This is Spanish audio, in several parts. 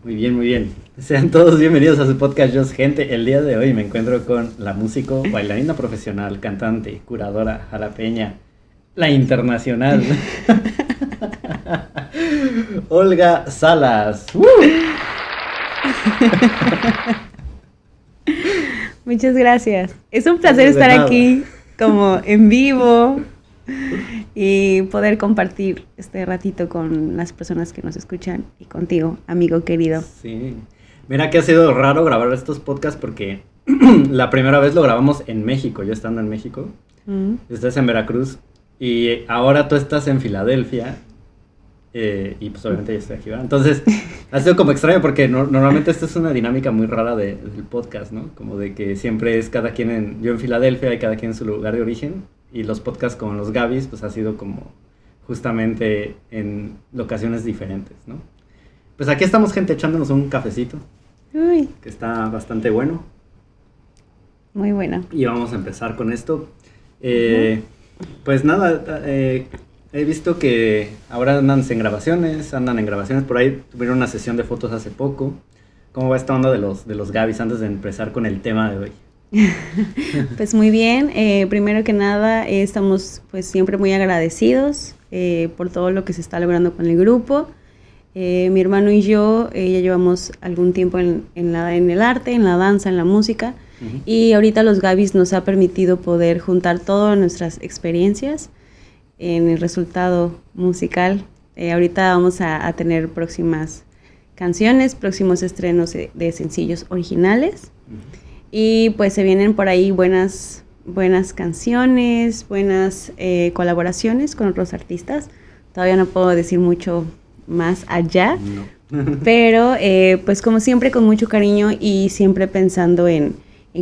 Muy bien, muy bien. Sean todos bienvenidos a su podcast Just Gente. El día de hoy me encuentro con la músico, bailarina profesional, cantante, curadora, jalapeña, la internacional, Olga Salas. Muchas gracias. Es un placer estar aquí como en vivo y poder compartir este ratito con las personas que nos escuchan y contigo, amigo querido. Sí. Mira que ha sido raro grabar estos podcasts porque la primera vez lo grabamos en México, yo estando en México. Estás en Veracruz y ahora tú estás en Filadelfia. Y pues obviamente yo estoy aquí, ¿verdad? Entonces ha sido como extraño porque normalmente esta es una dinámica muy rara del podcast, ¿no? Como de que siempre es cada quien yo en Filadelfia y cada quien en su lugar de origen. Y los podcasts con los Gabis pues ha sido como justamente en locaciones diferentes, ¿no? Pues aquí estamos, gente, echándonos un cafecito. Uy. Que está bastante bueno. Muy bueno. Y vamos a empezar con esto. Pues nada, he visto que ahora andan en grabaciones, por ahí tuvieron una sesión de fotos hace poco. ¿Cómo va esta onda de los Gabis antes de empezar con el tema de hoy? Pues muy bien, primero que nada estamos pues siempre muy agradecidos por todo lo que se está logrando con el grupo. Mi hermano y yo ya llevamos algún tiempo en el arte, en la danza, en la música. Uh-huh. Y ahorita los Gabis nos ha permitido poder juntar todas nuestras experiencias en el resultado musical. Ahorita vamos a tener próximas canciones, próximos estrenos de sencillos originales. Uh-huh. Y pues se vienen por ahí buenas canciones, buenas colaboraciones con otros artistas. Todavía no puedo decir mucho más allá, no. Pero pues como siempre con mucho cariño y siempre pensando en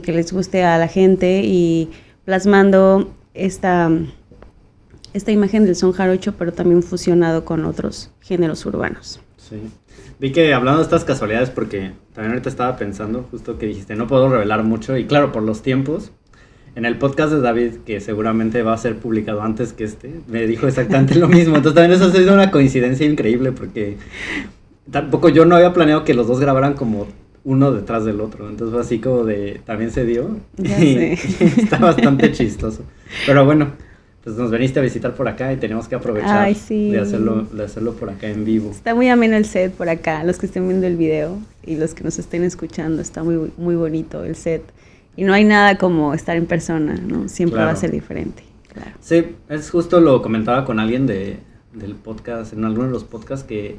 que les guste a la gente y plasmando esta imagen del son jarocho, pero también fusionado con otros géneros urbanos. Sí. Vi que hablando de estas casualidades, porque también ahorita estaba pensando, justo que dijiste, no puedo revelar mucho, y claro, por los tiempos, en el podcast de David, que seguramente va a ser publicado antes que me dijo exactamente lo mismo, entonces también eso ha sido una coincidencia increíble, porque tampoco yo no había planeado que los dos grabaran como uno detrás del otro, entonces fue así como de, también se dio, y está bastante chistoso, pero bueno. Pues nos veniste a visitar por acá y tenemos que aprovechar de hacerlo por acá en vivo. Está muy ameno el set por acá, los que estén viendo el video y los que nos estén escuchando, está muy, muy bonito el set. Y no hay nada como estar en persona, ¿no? Siempre va a ser diferente. Claro. Sí, es justo lo comentaba con alguien del podcast, en alguno de los podcasts, que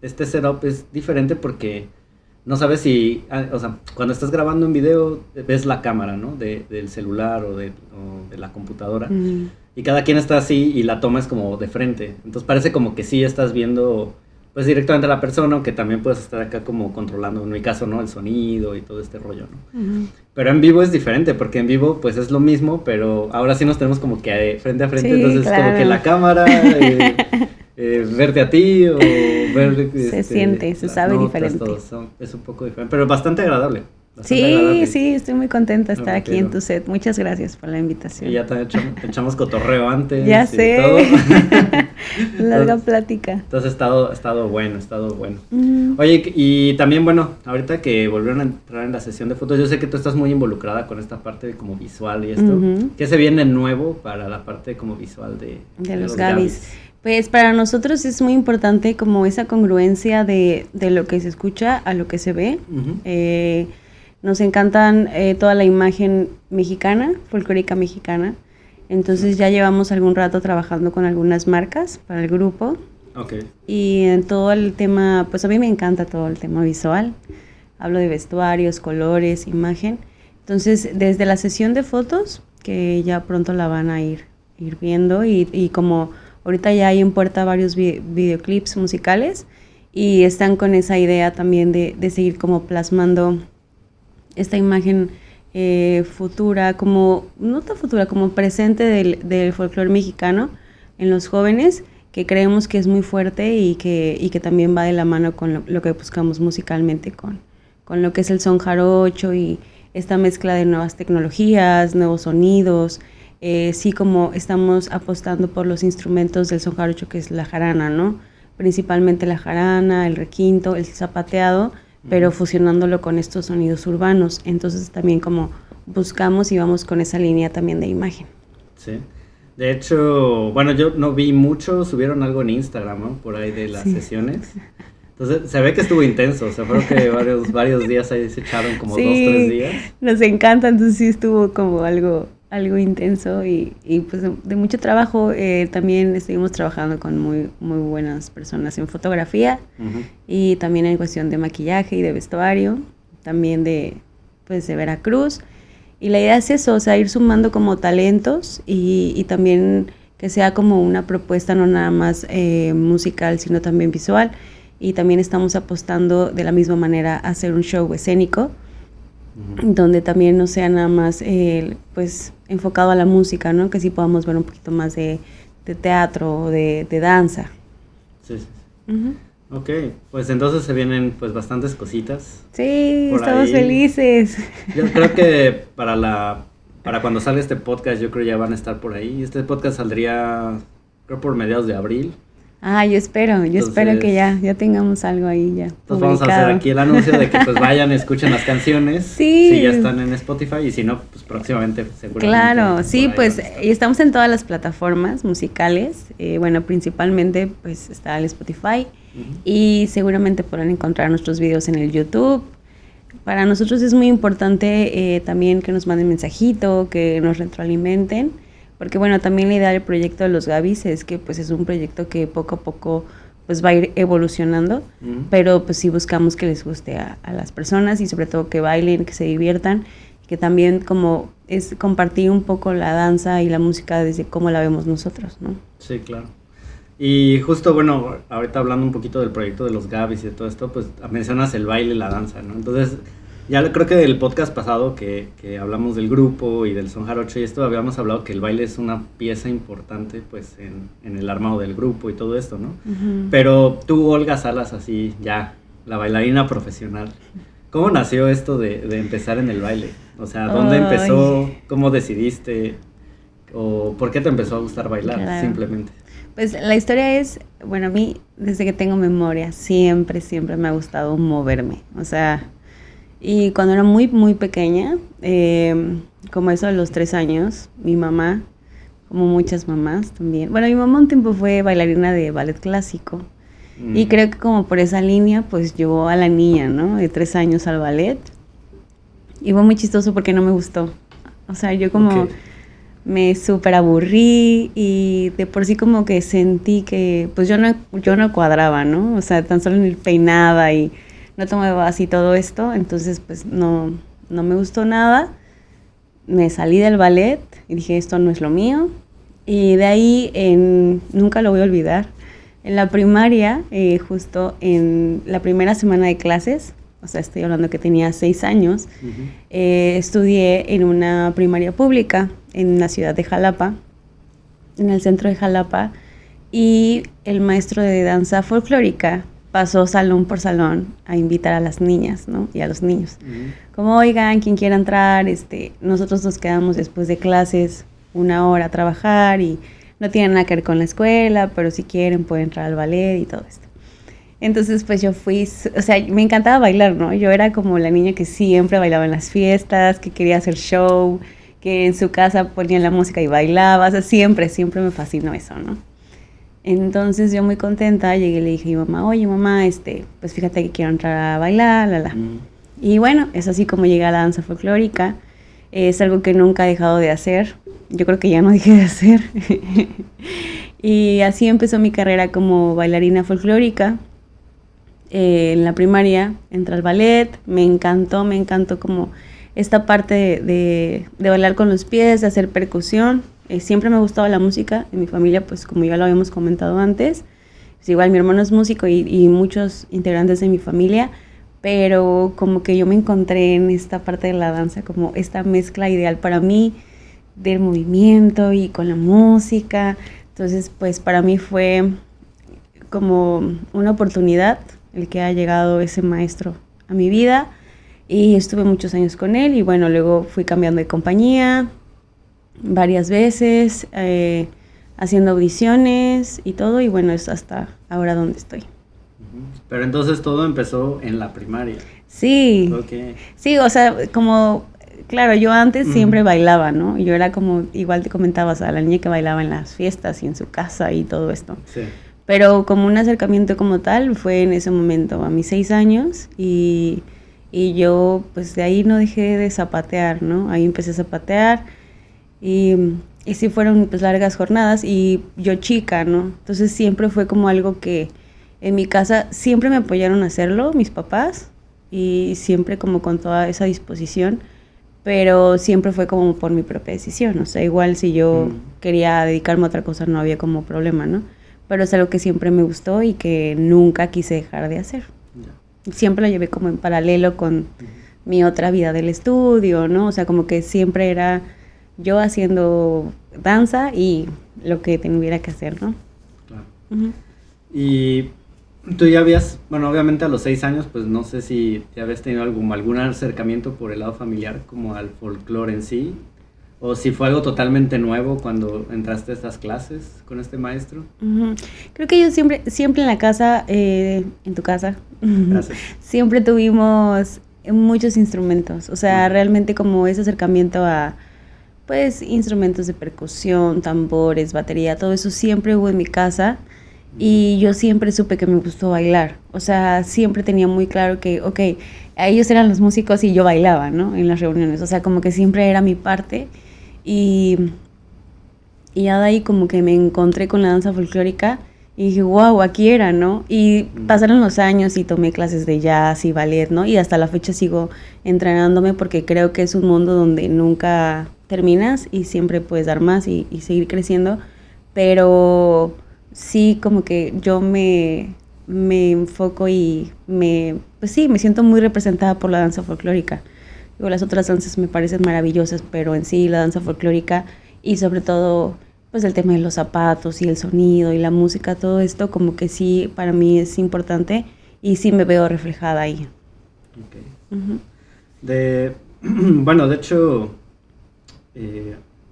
este setup es diferente porque no sabes si, o sea, cuando estás grabando un video ves la cámara, ¿no? Del celular o de la computadora. Mm. Y cada quien está así y la toma es como de frente. Entonces parece como que sí estás viendo pues directamente a la persona, aunque también puedes estar acá como controlando, en mi caso, ¿no? El sonido y todo este rollo, ¿no? Uh-huh. Pero en vivo es diferente, porque en vivo pues es lo mismo, pero ahora sí nos tenemos como que frente a frente, sí, entonces claro. Como que la cámara, verte a ti o ver... Se siente, se sabe notas, diferente. Es un poco diferente, pero bastante agradable. Sí, estoy muy contenta de estar aquí en tu set. Muchas gracias por la invitación. Y ya también echamos cotorreo antes. Ya sé. Todo. Larga plática. Entonces ha estado bueno. Oye, y también, bueno, ahorita que volvieron a entrar en la sesión de fotos, yo sé que tú estás muy involucrada con esta parte de como visual y esto. Uh-huh. ¿Qué se viene nuevo para la parte como visual de los Gabis? Pues para nosotros es muy importante como esa congruencia de lo que se escucha a lo que se ve. Uh-huh. Nos encantan toda la imagen mexicana, folclórica mexicana. Entonces ya llevamos algún rato trabajando con algunas marcas para el grupo. Okay. Y en todo el tema, pues a mí me encanta todo el tema visual. Hablo de vestuarios, colores, imagen. Entonces desde la sesión de fotos, que ya pronto la van a ir viendo, y como ahorita ya hay en puerta varios videoclips musicales, y están con esa idea también de seguir como plasmando esta imagen futura, como no tan futura, como presente del folclore mexicano en los jóvenes, que creemos que es muy fuerte y que también va de la mano con lo que buscamos musicalmente, con lo que es el son jarocho y esta mezcla de nuevas tecnologías, nuevos sonidos. Sí, como estamos apostando por los instrumentos del son jarocho, que es la jarana, ¿no? principalmente la jarana, el requinto, el zapateado, pero fusionándolo con estos sonidos urbanos. Entonces también como buscamos y vamos con esa línea también de imagen. Sí. De hecho, bueno, yo no vi mucho, subieron algo en Instagram, ¿no? Por ahí de las sesiones. Entonces, se ve que estuvo intenso, o sea, creo que varios días ahí se echaron como 2-3 días. Nos encanta, entonces sí estuvo como algo intenso y pues de mucho trabajo. También estuvimos trabajando con muy buenas personas en fotografía y también en cuestión de maquillaje y de vestuario, también de Veracruz. Y la idea es eso, o sea, ir sumando como talentos y también que sea como una propuesta no nada más musical, sino también visual. Y también estamos apostando de la misma manera a hacer un show escénico, donde también no sea nada más pues enfocado a la música, ¿no? Que sí podamos ver un poquito más de teatro, de danza. Sí. Ok, pues entonces se vienen pues bastantes cositas. Sí, estamos felices. Yo creo que para cuando salga este podcast, yo creo ya van a estar por ahí. Este podcast saldría, creo, por mediados de abril. Yo espero que ya tengamos algo ahí ya. Entonces vamos a hacer aquí el anuncio de que pues vayan, escuchen las canciones. Sí. Si ya están en Spotify y si no, pues próximamente seguramente. Claro, sí, pues y estamos en todas las plataformas musicales. Bueno, principalmente pues está el Spotify y seguramente podrán encontrar nuestros videos en el YouTube. Para nosotros es muy importante también que nos manden mensajito, que nos retroalimenten. Porque bueno, también la idea del proyecto de los Gabis es que pues es un proyecto que poco a poco pues va a ir evolucionando, pero pues sí buscamos que les guste a las personas y sobre todo que bailen, que se diviertan, que también como es compartir un poco la danza y la música desde cómo la vemos nosotros, ¿no? Sí, claro. Y justo, bueno, ahorita hablando un poquito del proyecto de los Gabis y de todo esto, pues mencionas el baile y la danza, ¿no? Entonces, ya creo que del podcast pasado que hablamos del grupo y del son jarocho y esto, habíamos hablado que el baile es una pieza importante pues en el armado del grupo y todo esto, ¿no? Pero tú, Olga Salas, así ya, la bailarina profesional, ¿cómo nació esto de empezar en el baile? O sea, ¿dónde empezó? ¿Cómo decidiste? ¿O por qué te empezó a gustar bailar, simplemente? Pues la historia es, bueno, a mí desde que tengo memoria siempre me ha gustado moverme, o sea... Y cuando era muy pequeña, como eso de los 3 años, mi mamá, como muchas mamás también, bueno, mi mamá un tiempo fue bailarina de ballet clásico y creo que como por esa línea pues llevó a la niña, ¿no? De 3 años al ballet y fue muy chistoso porque no me gustó, o sea, yo como me súper aburrí y de por sí como que sentí que pues yo no cuadraba, ¿no? O sea, tan solo en el peinada y... no tomaba así todo esto, entonces pues no me gustó nada, me salí del ballet y dije esto no es lo mío y de ahí nunca lo voy a olvidar, en la primaria, justo en la primera semana de clases, o sea estoy hablando que tenía 6 años, estudié en una primaria pública en la ciudad de Jalapa, en el centro de Jalapa y el maestro de danza folclórica pasó salón por salón a invitar a las niñas, ¿no? Y a los niños. Como, oigan, quien quiera entrar, nosotros nos quedamos después de clases 1 hora a trabajar y no tienen nada que ver con la escuela, pero si quieren pueden entrar al ballet y todo esto. Entonces, pues yo fui, o sea, me encantaba bailar, ¿no? Yo era como la niña que siempre bailaba en las fiestas, que quería hacer show, que en su casa ponían la música y bailaba, o sea, siempre me fascinó eso, ¿no? Entonces yo muy contenta llegué y le dije a mi mamá, oye mamá, pues fíjate que quiero entrar a bailar, Y bueno, es así como llegué a la danza folclórica, es algo que nunca he dejado de hacer, yo creo que ya no dejé de hacer. Y así empezó mi carrera como bailarina folclórica. En la primaria entré al ballet, me encantó como esta parte de bailar con los pies, de hacer percusión. Siempre me gustaba la música, en mi familia, pues como ya lo habíamos comentado antes, pues igual mi hermano es músico y muchos integrantes de mi familia, pero como que yo me encontré en esta parte de la danza, como esta mezcla ideal para mí, del movimiento y con la música. Entonces, pues para mí fue como una oportunidad el que ha llegado ese maestro a mi vida y estuve muchos años con él y bueno, luego fui cambiando de compañía varias veces haciendo audiciones y todo, y bueno, es hasta ahora donde estoy. Pero entonces todo empezó en la primaria. Sí, Okay. Sí, o sea, como, claro, yo antes siempre bailaba, ¿no? Yo era como, igual te comentabas, a la niña que bailaba en las fiestas y en su casa y todo esto. Sí. Pero como un acercamiento como tal fue en ese momento, a mis 6 años, y yo pues de ahí no dejé de zapatear, ¿no? Ahí empecé a zapatear y sí fueron pues largas jornadas y yo chica, ¿no? Entonces siempre fue como algo que en mi casa siempre me apoyaron a hacerlo, mis papás, y siempre como con toda esa disposición, pero siempre fue como por mi propia decisión, o sea, igual si yo quería dedicarme a otra cosa no había como problema, ¿no? Pero es algo que siempre me gustó y que nunca quise dejar de hacer. Siempre lo llevé como en paralelo con mi otra vida del estudio, ¿no? O sea, como que siempre era yo haciendo danza y lo que tuviera que hacer, ¿no? Claro. Y tú ya habías, bueno, obviamente a los 6 años, pues no sé si ya habías tenido algún acercamiento por el lado familiar, como al folclore en sí, o si fue algo totalmente nuevo cuando entraste a estas clases con este maestro. Creo que yo siempre en la casa, en tu casa, Gracias. siempre tuvimos muchos instrumentos, o sea, realmente como ese acercamiento a, pues, instrumentos de percusión, tambores, batería, todo eso siempre hubo en mi casa. Y yo siempre supe que me gustó bailar, o sea, siempre tenía muy claro que, ok, ellos eran los músicos y yo bailaba, ¿no? En las reuniones, o sea, como que siempre era mi parte y ya de ahí como que me encontré con la danza folclórica y dije, wow, aquí era, ¿no? Y pasaron los años y tomé clases de jazz y ballet, ¿no? Y hasta la fecha sigo entrenándome porque creo que es un mundo donde nunca terminas y siempre puedes dar más y seguir creciendo, pero sí, como que yo me enfoco y pues sí, me siento muy representada por la danza folclórica. Digo, las otras danzas me parecen maravillosas, pero en sí la danza folclórica y sobre todo pues el tema de los zapatos y el sonido y la música, todo esto como que sí para mí es importante y sí me veo reflejada ahí. Okay. Bueno, de hecho,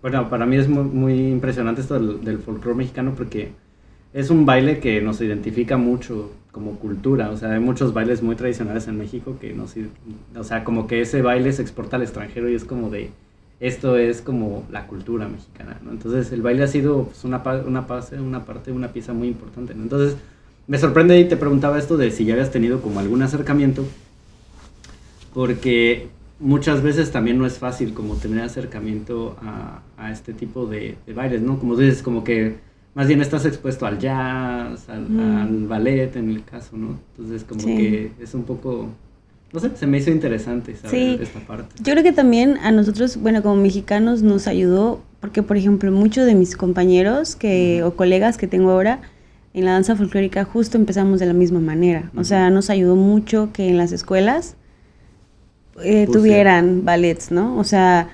bueno, para mí es muy, muy impresionante esto del folclore mexicano porque es un baile que nos identifica mucho como cultura, o sea, hay muchos bailes muy tradicionales en México que o sea, como que ese baile se exporta al extranjero y es como de, esto es como la cultura mexicana, ¿no? Entonces el baile ha sido pues, una pieza muy importante, ¿no? Entonces me sorprende y te preguntaba esto de si ya habías tenido como algún acercamiento, porque muchas veces también no es fácil como tener acercamiento a este tipo de bailes, ¿no? Como dices, como que más bien estás expuesto al jazz, al ballet en el caso, ¿no? Entonces como que es un poco, no sé, se me hizo interesante saber esta parte. Yo creo que también a nosotros, bueno, como mexicanos nos ayudó, porque por ejemplo muchos de mis compañeros o colegas que tengo ahora en la danza folclórica justo empezamos de la misma manera. O sea, nos ayudó mucho que en las escuelas tuvieran ballets, ¿no? O sea,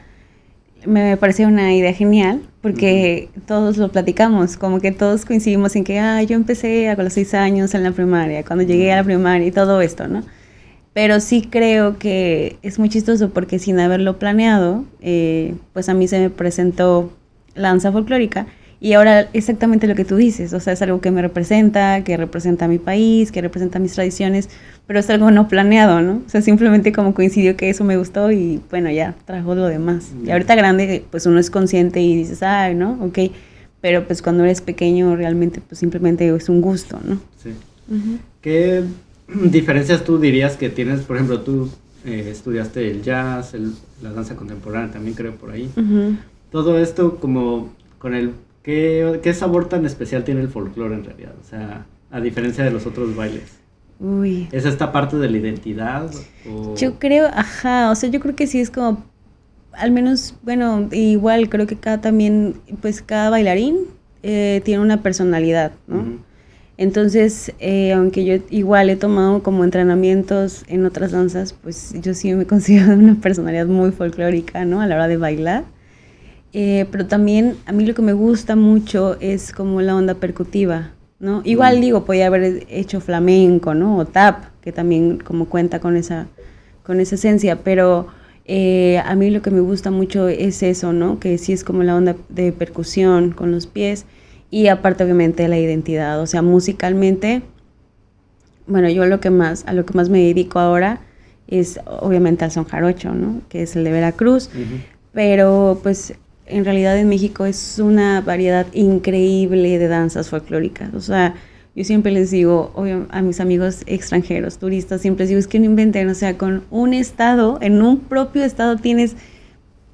me pareció una idea genial porque todos lo platicamos, como que todos coincidimos en que yo empecé a los 6 años en la primaria, cuando llegué a la primaria y todo esto, ¿no? Pero sí creo que es muy chistoso porque sin haberlo planeado, pues a mí se me presentó la danza folclórica y ahora exactamente lo que tú dices, o sea, es algo que me representa, que representa a mi país, que representa mis tradiciones, pero es algo no planeado, ¿no? O sea, simplemente como coincidió que eso me gustó y bueno, ya trajo lo demás. Y ahorita grande, pues uno es consciente y dices, ¿no? Ok, pero pues cuando eres pequeño realmente pues simplemente es un gusto, ¿no? Sí. ¿Qué diferencias tú dirías que tienes? Por ejemplo, tú estudiaste el jazz, la danza contemporánea también creo por ahí. Todo esto como con ¿qué sabor tan especial tiene el folclore en realidad? O sea, a diferencia de los otros bailes. Uy. ¿Es esta parte de la identidad? Yo creo, o sea, yo creo que sí es como, al menos, bueno, igual creo que cada bailarín tiene una personalidad, ¿no? Entonces, aunque yo igual he tomado como entrenamientos en otras danzas, pues yo sí me considero una personalidad muy folclórica, ¿no? A la hora de bailar. Pero también a mí lo que me gusta mucho es como la onda percutiva, ¿no? Igual digo, podía haber hecho flamenco, ¿no? O tap, que también como cuenta con esa esencia, pero a mí lo que me gusta mucho es eso, ¿no? Que sí es como la onda de percusión con los pies y aparte obviamente la identidad, o sea, musicalmente, bueno, yo a lo que más me dedico ahora es obviamente al son jarocho, ¿no? Que es el de Veracruz, pero pues en realidad en México es una variedad increíble de danzas folclóricas, o sea, yo siempre les digo a mis amigos extranjeros, turistas, siempre les digo, es que no inventen, o sea, con un estado, en un propio estado tienes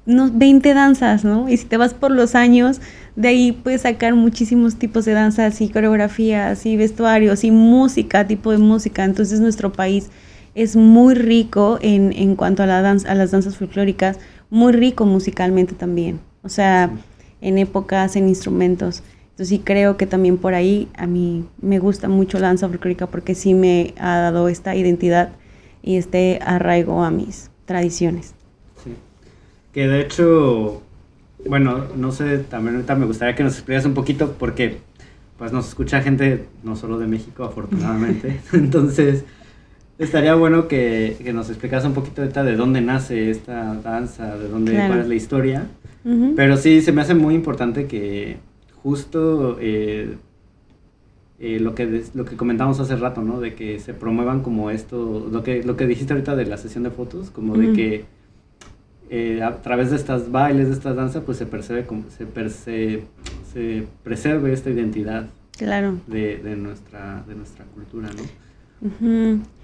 unos 20 danzas, ¿no? Y si te vas por los años, de ahí puedes sacar muchísimos tipos de danzas y coreografías y vestuarios y música, tipo de música. Entonces nuestro país es muy rico en cuanto a a las danzas folclóricas, muy rico musicalmente también. O sea, en épocas, en instrumentos. Entonces sí creo que también por ahí a mí me gusta mucho la danza folclórica porque sí me ha dado esta identidad y este arraigo a mis tradiciones. Sí. Que de hecho, bueno, no sé, también ahorita me gustaría que nos explicas un poquito porque pues nos escucha gente no solo de México, afortunadamente. Entonces, estaría bueno que nos explicas un poquito ahorita de dónde nace esta danza, de dónde, cuál es la historia. Pero sí, se me hace muy importante que justo lo que comentamos hace rato, ¿no? De que se promuevan como esto, lo que dijiste ahorita de la sesión de fotos, como de que a través de estas bailes, de estas danzas, pues se preserve esta identidad de nuestra cultura, ¿no?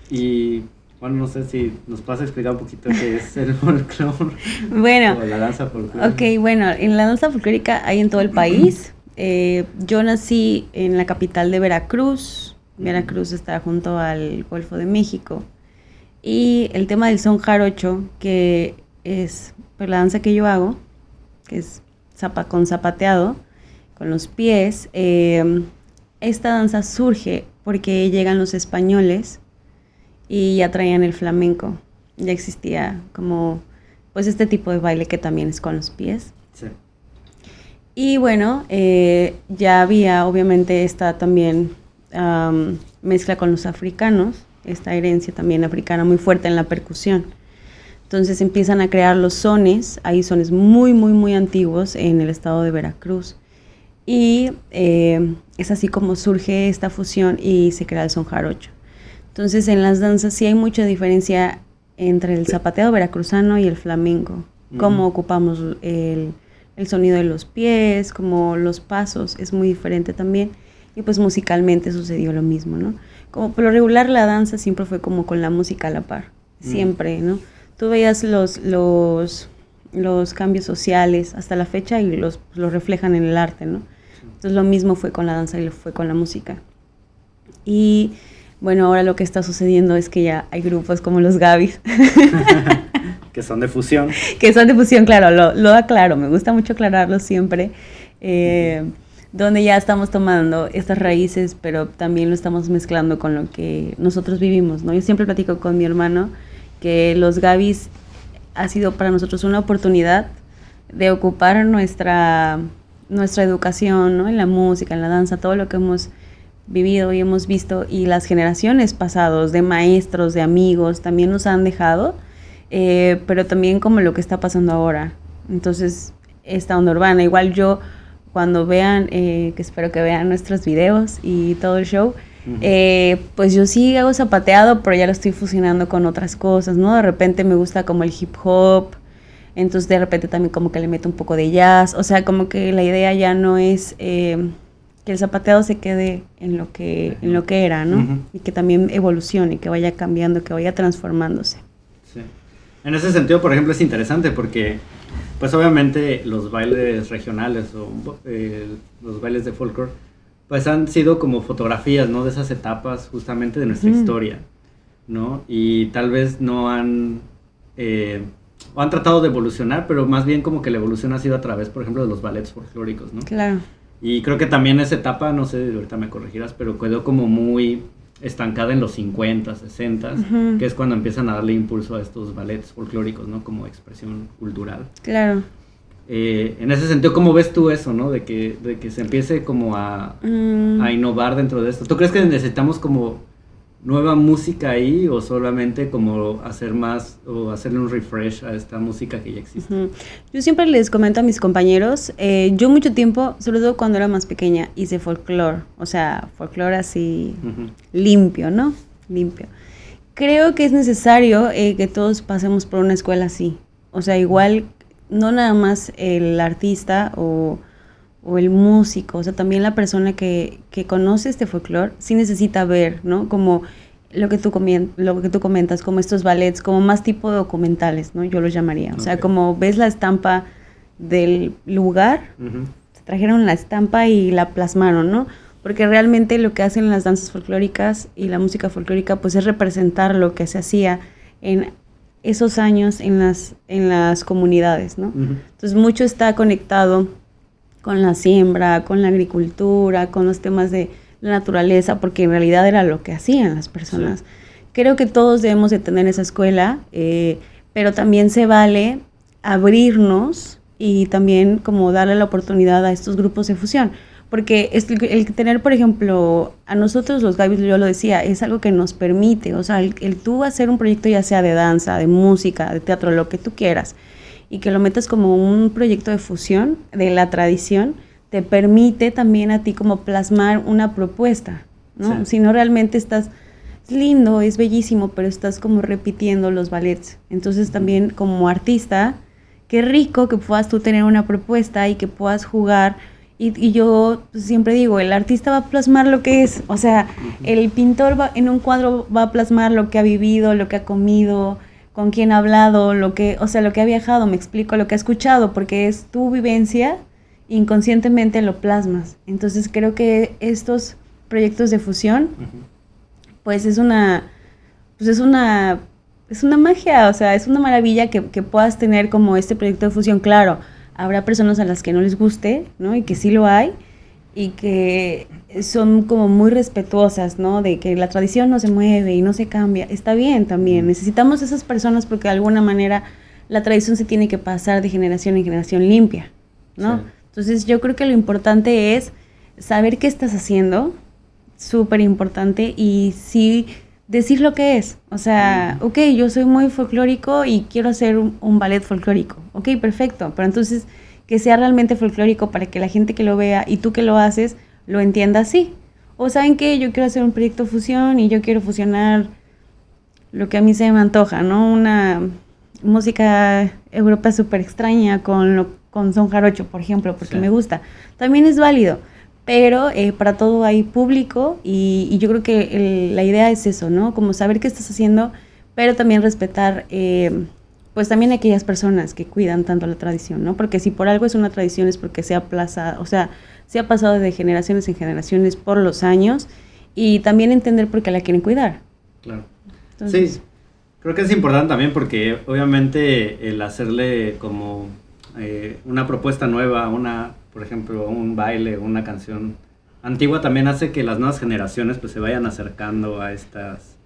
Y bueno, no sé si nos puedes explicar un poquito qué es el folclore. Bueno, o la danza folclórica. Ok, bueno, en la danza folclórica hay en todo el país. Yo nací en la capital de Veracruz. Veracruz está junto al Golfo de México. Y el tema del son jarocho, que es pues, la danza que yo hago, que es con zapateado, con los pies. Esta danza surge porque llegan los españoles y ya traían el flamenco. Ya existía como pues este tipo de baile que también es con los pies. Sí. Y bueno, ya había obviamente esta también mezcla con los africanos, esta herencia también africana muy fuerte en la percusión. Entonces empiezan a crear los sones, hay sones muy, muy, muy antiguos en el estado de Veracruz. Y es así como surge esta fusión y se crea el son jarocho. Entonces en las danzas sí hay mucha diferencia entre el zapateado veracruzano y el flamenco. Cómo ocupamos el sonido de los pies, como los pasos, es muy diferente también. Y pues musicalmente sucedió lo mismo, ¿no? Como por lo regular la danza siempre fue como con la música a la par, siempre, ¿no? Tú veías los cambios sociales hasta la fecha y los reflejan en el arte, ¿no? Entonces lo mismo fue con la danza y lo fue con la música. Y bueno, ahora lo que está sucediendo es que ya hay grupos como los Gabis. Que son de fusión. Que son de fusión, claro, lo aclaro, me gusta mucho aclararlo siempre. Donde ya estamos tomando estas raíces, pero también lo estamos mezclando con lo que nosotros vivimos, ¿no? Yo siempre platico con mi hermano que los Gabis ha sido para nosotros una oportunidad de ocupar nuestra educación, ¿no? En la música, en la danza, todo lo que hemos vivido y hemos visto, y las generaciones pasadas de maestros, de amigos, también nos han dejado, pero también como lo que está pasando ahora. Entonces, esta onda urbana, igual yo, cuando vean, que espero que vean nuestros videos y todo el show, pues yo sí hago zapateado, pero ya lo estoy fusionando con otras cosas, ¿no? De repente me gusta como el hip hop, entonces de repente también como que le meto un poco de jazz, o sea, como que la idea ya no es que el zapateado se quede en lo que era, ¿no? Y que también evolucione, que vaya cambiando, que vaya transformándose. Sí. En ese sentido, por ejemplo, es interesante porque, pues obviamente los bailes regionales o los bailes de folclore, pues han sido como fotografías, ¿no? De esas etapas justamente de nuestra historia, ¿no? Y tal vez no han tratado de evolucionar, pero más bien como que la evolución ha sido a través, por ejemplo, de los ballets folclóricos, ¿no? Claro. Y creo que también esa etapa, no sé, ahorita me corregirás, pero quedó como muy estancada en los 50, 60, que es cuando empiezan a darle impulso a estos ballets folclóricos, ¿no? Como expresión cultural. Claro. En ese sentido, ¿cómo ves tú eso, no? De que se empiece como a innovar dentro de esto. ¿Tú crees que necesitamos como nueva música ahí o solamente como hacer más o hacerle un refresh a esta música que ya existe? Uh-huh. Yo siempre les comento a mis compañeros, yo mucho tiempo, sobre todo cuando era más pequeña, hice folclore, o sea, folclore así limpio, ¿no? Limpio. Creo que es necesario que todos pasemos por una escuela así, o sea, igual no nada más el artista o el músico, o sea, también la persona que conoce este folclore sí necesita ver, ¿no? Como lo que tú comentas, como estos ballets, como más tipo documentales, ¿no? Yo los llamaría. O sea, como ves la estampa del lugar, se trajeron la estampa y la plasmaron, ¿no? Porque realmente lo que hacen las danzas folclóricas y la música folclórica, pues es representar lo que se hacía en esos años en las comunidades, ¿no? Entonces, mucho está conectado con la siembra, con la agricultura, con los temas de la naturaleza, porque en realidad era lo que hacían las personas. Sí. Creo que todos debemos de tener esa escuela, pero también se vale abrirnos y también como darle la oportunidad a estos grupos de fusión, porque el tener, por ejemplo, a nosotros los Gavis, yo lo decía, es algo que nos permite, o sea, el tú hacer un proyecto ya sea de danza, de música, de teatro, lo que tú quieras, y que lo metas como un proyecto de fusión de la tradición, te permite también a ti como plasmar una propuesta, ¿no? Sí. Si no realmente es lindo, es bellísimo, pero estás como repitiendo los ballets. Entonces también como artista, qué rico que puedas tú tener una propuesta y que puedas jugar. Y yo siempre digo, el artista va a plasmar lo que es, o sea, el pintor en un cuadro va a plasmar lo que ha vivido, lo que ha comido, con quién ha hablado, lo que ha viajado, me explico, lo que ha escuchado, porque es tu vivencia, inconscientemente lo plasmas. Entonces creo que estos proyectos de fusión, pues es una magia, o sea, es una maravilla que puedas tener como este proyecto de fusión. Claro, habrá personas a las que no les guste, ¿no? Y que sí lo hay, y que son como muy respetuosas, ¿no? De que la tradición no se mueve y no se cambia. Está bien también, necesitamos esas personas porque de alguna manera la tradición se tiene que pasar de generación en generación limpia, ¿no? Sí. Entonces yo creo que lo importante es saber qué estás haciendo, súper importante, y sí decir lo que es. O sea, ok, yo soy muy folclórico y quiero hacer un ballet folclórico. Ok, perfecto, pero entonces que sea realmente folclórico para que la gente que lo vea y tú que lo haces lo entienda así. O ¿saben qué? Yo quiero hacer un proyecto fusión y yo quiero fusionar lo que a mí se me antoja, ¿no? Una música europea súper extraña con son jarocho, por ejemplo, porque sí me gusta. También es válido, pero para todo hay público y yo creo que la idea es eso, ¿no? Como saber qué estás haciendo, pero también respetar pues también aquellas personas que cuidan tanto la tradición, ¿no? Porque si por algo es una tradición es porque se ha aplazado, o sea, se ha pasado de generaciones en generaciones por los años, y también entender por qué la quieren cuidar. Claro. Entonces, sí, creo que es importante también porque obviamente el hacerle como una propuesta nueva, por ejemplo, un baile, una canción antigua también hace que las nuevas generaciones pues se vayan acercando a estas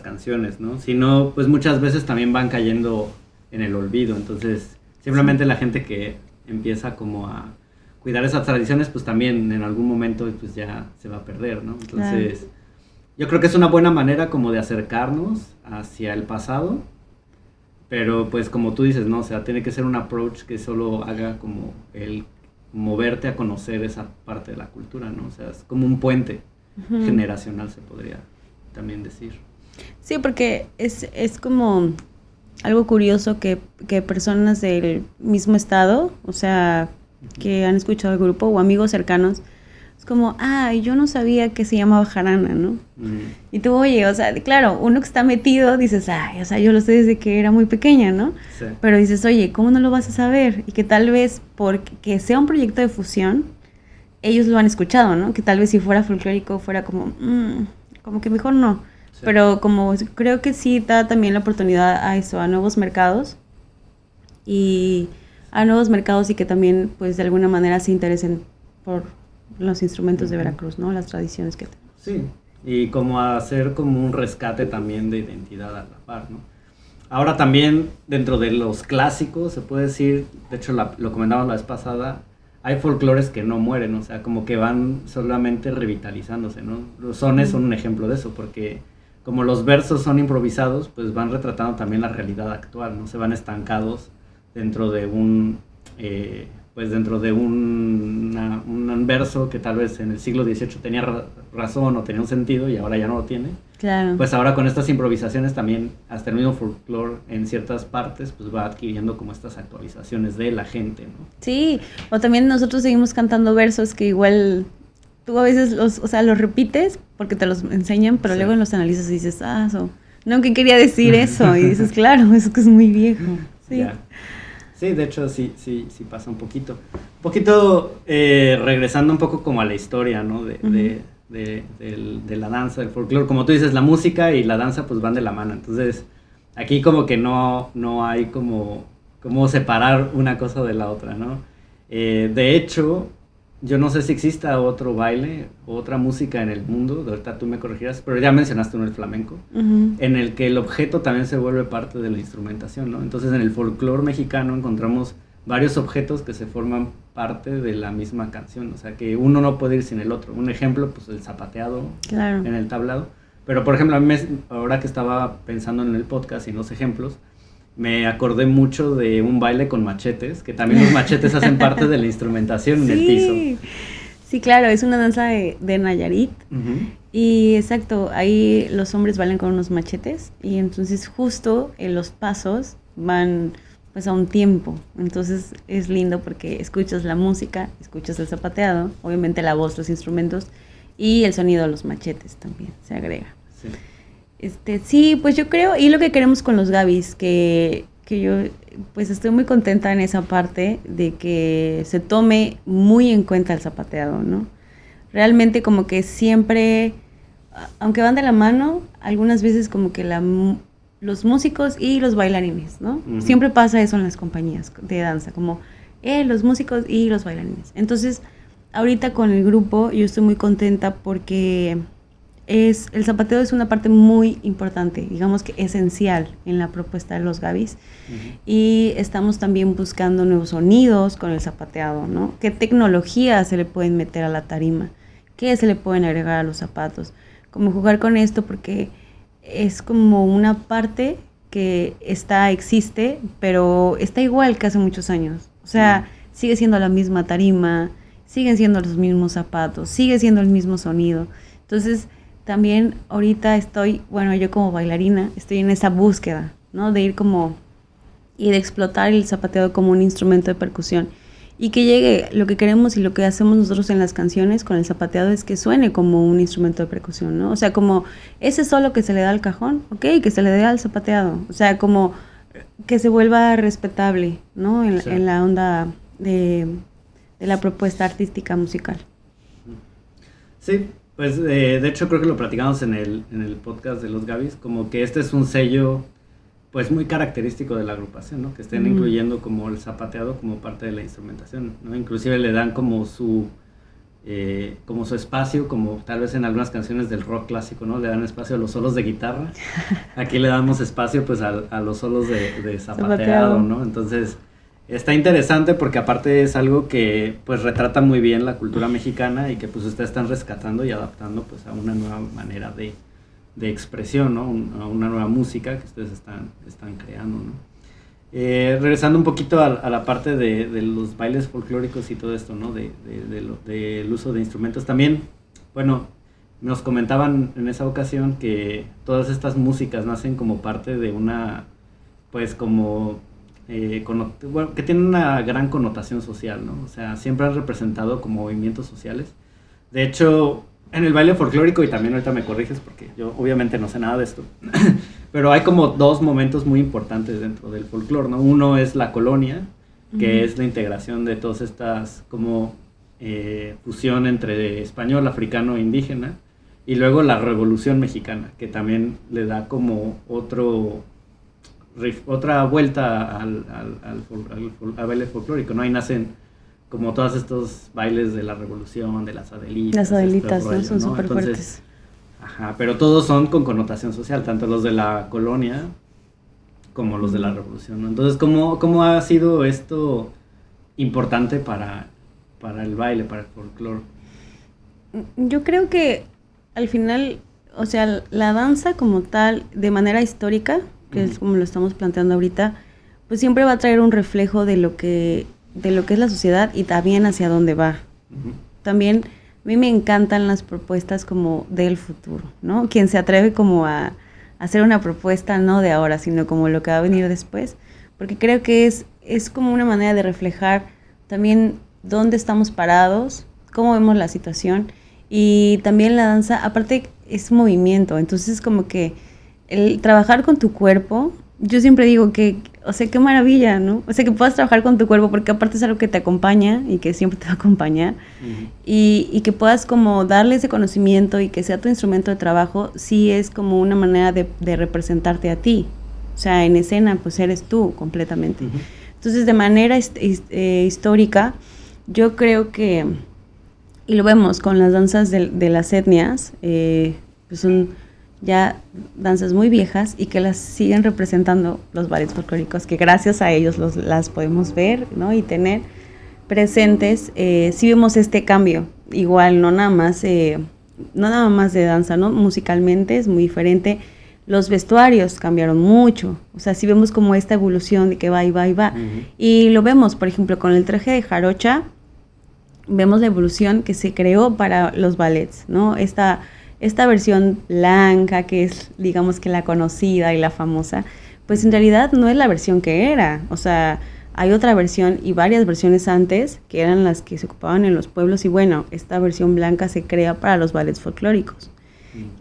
canciones, ¿no? Si no, pues muchas veces también van cayendo en el olvido. Entonces, simplemente la gente que empieza como a cuidar esas tradiciones, pues también en algún momento pues ya se va a perder, ¿no? Entonces, yo creo que es una buena manera como de acercarnos hacia el pasado, pero pues como tú dices, ¿no? O sea, tiene que ser un approach que solo haga como el moverte a conocer esa parte de la cultura, ¿no? O sea, es como un puente generacional, se podría también decir. Sí, porque es como algo curioso que personas del mismo estado, o sea, que han escuchado el grupo o amigos cercanos, es como, yo no sabía que se llamaba jarana, ¿no? Y tú, oye, o sea, claro, uno que está metido, dices, o sea, yo lo sé desde que era muy pequeña, ¿no? Sí. Pero dices, oye, ¿cómo no lo vas a saber? Y que tal vez porque sea un proyecto de fusión, ellos lo han escuchado, ¿no? Que tal vez si fuera folclórico fuera como que mejor no. Sí. Pero como creo que sí da también la oportunidad a eso, a nuevos mercados y que también pues de alguna manera se interesen por los instrumentos de Veracruz, ¿no? Las tradiciones que tenemos. Sí, y como hacer como un rescate también de identidad a la par, ¿no? Ahora también dentro de los clásicos se puede decir, de hecho lo comentaba la vez pasada, hay folclores que no mueren, o sea, como que van solamente revitalizándose, ¿no? Los sones son un ejemplo de eso, porque como los versos son improvisados, pues van retratando también la realidad actual, ¿no? Se van estancados dentro de un un verso que tal vez en el siglo XVIII tenía razón o tenía un sentido y ahora ya no lo tiene. Claro. Pues ahora con estas improvisaciones también hasta el mismo folclore en ciertas partes pues va adquiriendo como estas actualizaciones de la gente, ¿no? Sí, o también nosotros seguimos cantando versos que igual tú a veces los repites porque te los enseñan, pero luego los analizas y dices, no, ¿qué quería decir eso? Y dices, claro, eso que es muy viejo. Sí. Yeah. Sí, de hecho sí pasa un poquito. Regresando un poco como a la historia, ¿no? De la danza, del folclore. Como tú dices, la música y la danza pues van de la mano. Entonces, aquí como que no hay como separar una cosa de la otra, ¿no? De hecho, yo no sé si exista otro baile o otra música en el mundo, de ahorita tú me corregirás, pero ya mencionaste uno, el flamenco, en el que el objeto también se vuelve parte de la instrumentación, ¿no? Entonces en el folclore mexicano encontramos varios objetos que se forman parte de la misma canción, o sea que uno no puede ir sin el otro. Un ejemplo, pues el zapateado, claro, en el tablado. Pero por ejemplo, ahora que estaba pensando en el podcast y en los ejemplos, me acordé mucho de un baile con machetes, que también los machetes hacen parte de la instrumentación en el piso. Sí, claro, es una danza de Nayarit. Y exacto, ahí los hombres bailan con unos machetes y entonces justo en los pasos van pues a un tiempo. Entonces es lindo porque escuchas la música, escuchas el zapateado, obviamente la voz, los instrumentos y el sonido de los machetes también se agrega. Sí. Sí, pues yo creo, y lo que queremos con los Gabis, que yo pues estoy muy contenta en esa parte de que se tome muy en cuenta el zapateado, ¿no? Realmente como que siempre, aunque van de la mano, algunas veces como que los músicos y los bailarines, ¿no? Uh-huh. Siempre pasa eso en las compañías de danza, como los músicos y los bailarines. Entonces, ahorita con el grupo yo estoy muy contenta porque el zapateado es una parte muy importante, digamos que esencial en la propuesta de los Gabis. Uh-huh. Y estamos también buscando nuevos sonidos con el zapateado, ¿no? ¿Qué tecnologías se le pueden meter a la tarima? ¿Qué se le pueden agregar a los zapatos? Como jugar con esto porque es como una parte que existe, pero está igual que hace muchos años. O sea, sigue siendo la misma tarima, siguen siendo los mismos zapatos, sigue siendo el mismo sonido. Entonces, también ahorita yo como bailarina, estoy en esa búsqueda, ¿no? De ir y de explotar el zapateado como un instrumento de percusión. Y que llegue, lo que queremos y lo que hacemos nosotros en las canciones con el zapateado es que suene como un instrumento de percusión, ¿no? O sea, como ese solo que se le da al cajón, que se le dé al zapateado. O sea, como que se vuelva respetable, ¿no? En la onda de la propuesta artística musical. Sí. Pues de hecho creo que lo platicamos en el podcast de los Gabis, como que este es un sello pues muy característico de la agrupación, ¿no? Que estén incluyendo como el zapateado como parte de la instrumentación, ¿no? Inclusive le dan como su espacio, como tal vez en algunas canciones del rock clásico, ¿no? Le dan espacio a los solos de guitarra. Aquí le damos espacio pues a los solos de zapateado, ¿no? Entonces está interesante porque aparte es algo que pues retrata muy bien la cultura mexicana y que pues ustedes están rescatando y adaptando pues a una nueva manera de expresión, ¿no? A una nueva música que ustedes están creando, ¿no? Regresando un poquito a la parte de los bailes folclóricos y todo esto, ¿no? Del uso de instrumentos también, bueno, nos comentaban en esa ocasión que todas estas músicas nacen como parte de una, pues como que tienen una gran connotación social, ¿no? O sea, siempre han representado como movimientos sociales. De hecho, en el baile folclórico, y también ahorita me corriges porque yo obviamente no sé nada de esto, pero hay como dos momentos muy importantes dentro del folclore, ¿no? Uno es la colonia, que es la integración de todas estas como fusión entre español, africano e indígena, y luego la Revolución Mexicana, que también le da como otra vuelta al baile folclórico, ¿no? Ahí nacen como todos estos bailes de la revolución, de las Adelitas. Las Adelitas, rollo, ¿no? Son súper fuertes. Ajá, pero todos son con connotación social, tanto los de la colonia como los de la revolución, ¿no? Entonces, ¿cómo ha sido esto importante para para el baile, para el folclore? Yo creo que al final, o sea, la danza como tal, de manera histórica, que es como lo estamos planteando ahorita, pues siempre va a traer un reflejo de lo que es la sociedad y también hacia dónde va. También a mí me encantan las propuestas como del futuro, ¿no? Quien se atreve como a hacer una propuesta no de ahora, sino como lo que va a venir después, porque creo que es como una manera de reflejar también dónde estamos parados, cómo vemos la situación, y también la danza, aparte es movimiento, entonces como que el trabajar con tu cuerpo, yo siempre digo que, o sea, qué maravilla, ¿no? O sea, que puedas trabajar con tu cuerpo, porque aparte es algo que te acompaña y que siempre te va a acompañar, y que puedas como darle ese conocimiento y que sea tu instrumento de trabajo, sí es como una manera de representarte a ti. O sea, en escena, pues eres tú completamente. Entonces, de manera histórica, yo creo que, y lo vemos con las danzas de las etnias, pues son ya danzas muy viejas y que las siguen representando los ballets folclóricos, que gracias a ellos las podemos ver, ¿no? Y tener presentes. Sí vemos este cambio, igual no nada más de danza, ¿no? Musicalmente es muy diferente. Los vestuarios cambiaron mucho, o sea, sí vemos como esta evolución de que va y va y va. Y lo vemos, por ejemplo, con el traje de jarocha, vemos la evolución que se creó para los ballets, ¿no? Esta versión blanca, que es, digamos, que la conocida y la famosa, pues en realidad no es la versión que era. O sea, hay otra versión y varias versiones antes, que eran las que se ocupaban en los pueblos, y bueno, esta versión blanca se crea para los ballets folclóricos.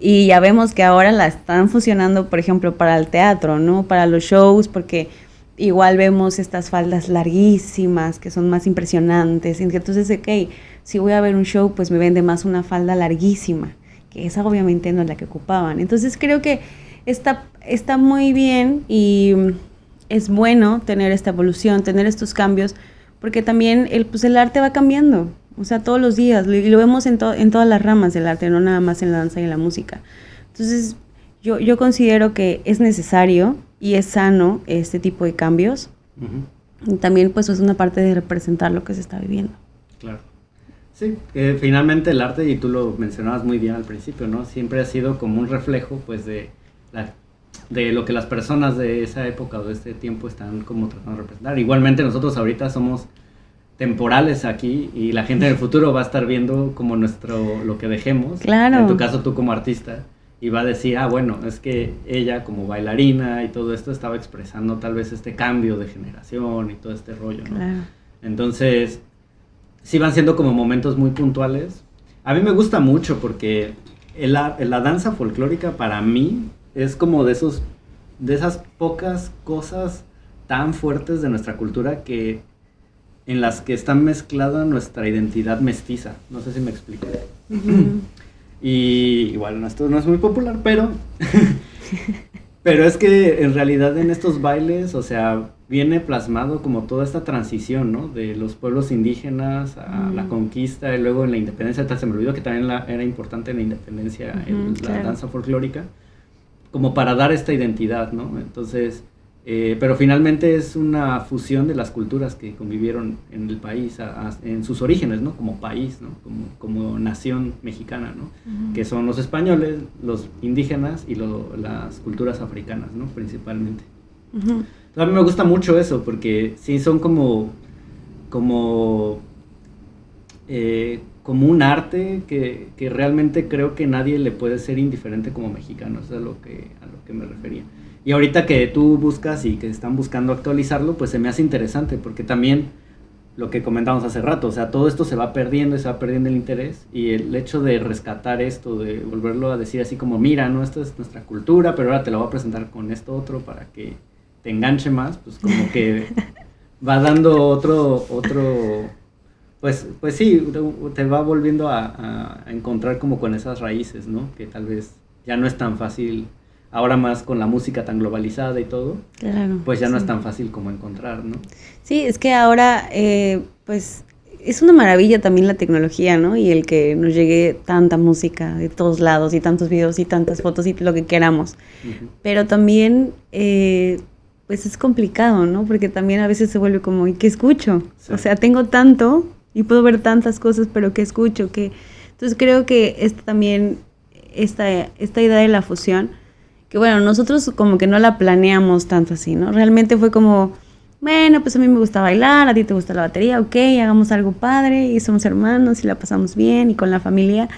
Y ya vemos que ahora la están fusionando, por ejemplo, para el teatro, ¿no? Para los shows, porque igual vemos estas faldas larguísimas que son más impresionantes. Entonces, ok, si voy a ver un show, pues me vende más una falda larguísima, que esa obviamente no es la que ocupaban. Entonces creo que está muy bien y es bueno tener esta evolución, tener estos cambios, porque también el arte va cambiando, o sea, todos los días, y lo vemos en todas las ramas del arte, no nada más en la danza y en la música. Entonces yo considero que es necesario y es sano este tipo de cambios. Y también pues es una parte de representar lo que se está viviendo. Claro. Sí, que finalmente el arte, y tú lo mencionabas muy bien al principio, ¿no? Siempre ha sido como un reflejo, pues, de lo que las personas de esa época o de este tiempo están como tratando de representar. Igualmente nosotros ahorita somos temporales aquí y la gente en el futuro va a estar viendo como lo que dejemos. Claro. En tu caso, tú como artista, y va a decir, bueno, es que ella como bailarina y todo esto estaba expresando tal vez este cambio de generación y todo este rollo, ¿no? Claro. Entonces, sí van siendo como momentos muy puntuales. A mí me gusta mucho porque la danza folclórica para mí es como de esas pocas cosas tan fuertes de nuestra cultura en las que está mezclada nuestra identidad mestiza. No sé si me explico. Y igual esto no es muy popular, pero es que en realidad en estos bailes, o sea, viene plasmado como toda esta transición, ¿no? De los pueblos indígenas a la conquista y luego en la independencia. Se me olvidó que también era importante en la independencia la danza folclórica, como para dar esta identidad, ¿no? Entonces, pero finalmente es una fusión de las culturas que convivieron en el país, en sus orígenes, ¿no? Como país, ¿no? Como nación mexicana, ¿no? Que son los españoles, los indígenas y las culturas africanas, ¿no? Principalmente. A mí me gusta mucho eso, porque sí son como un arte que realmente creo que nadie le puede ser indiferente como mexicano. Eso es a lo que me refería. Y ahorita que tú buscas y que están buscando actualizarlo, pues se me hace interesante, porque también lo que comentamos hace rato, o sea, todo esto se va perdiendo y se va perdiendo el interés, y el hecho de rescatar esto, de volverlo a decir así como, mira, no, esto es nuestra cultura, pero ahora te lo voy a presentar con esto otro para que te enganche más, pues como que va dando otro pues sí, te va volviendo a encontrar como con esas raíces, ¿no? Que tal vez ya no es tan fácil, ahora más con la música tan globalizada y todo, claro, pues ya no es tan fácil como encontrar, ¿no? Sí, es que ahora, pues, es una maravilla también la tecnología, ¿no? Y el que nos llegue tanta música de todos lados y tantos videos y tantas fotos y lo que queramos. Pero también, pues es complicado, ¿no? Porque también a veces se vuelve como, ¿y qué escucho? Sí. O sea, tengo tanto y puedo ver tantas cosas, pero ¿qué escucho? ¿Qué? Entonces creo que esta idea de la fusión, que bueno, nosotros como que no la planeamos tanto así, ¿no? Realmente fue como, bueno, pues a mí me gusta bailar, a ti te gusta la batería, ok, hagamos algo padre y somos hermanos y la pasamos bien y con la familia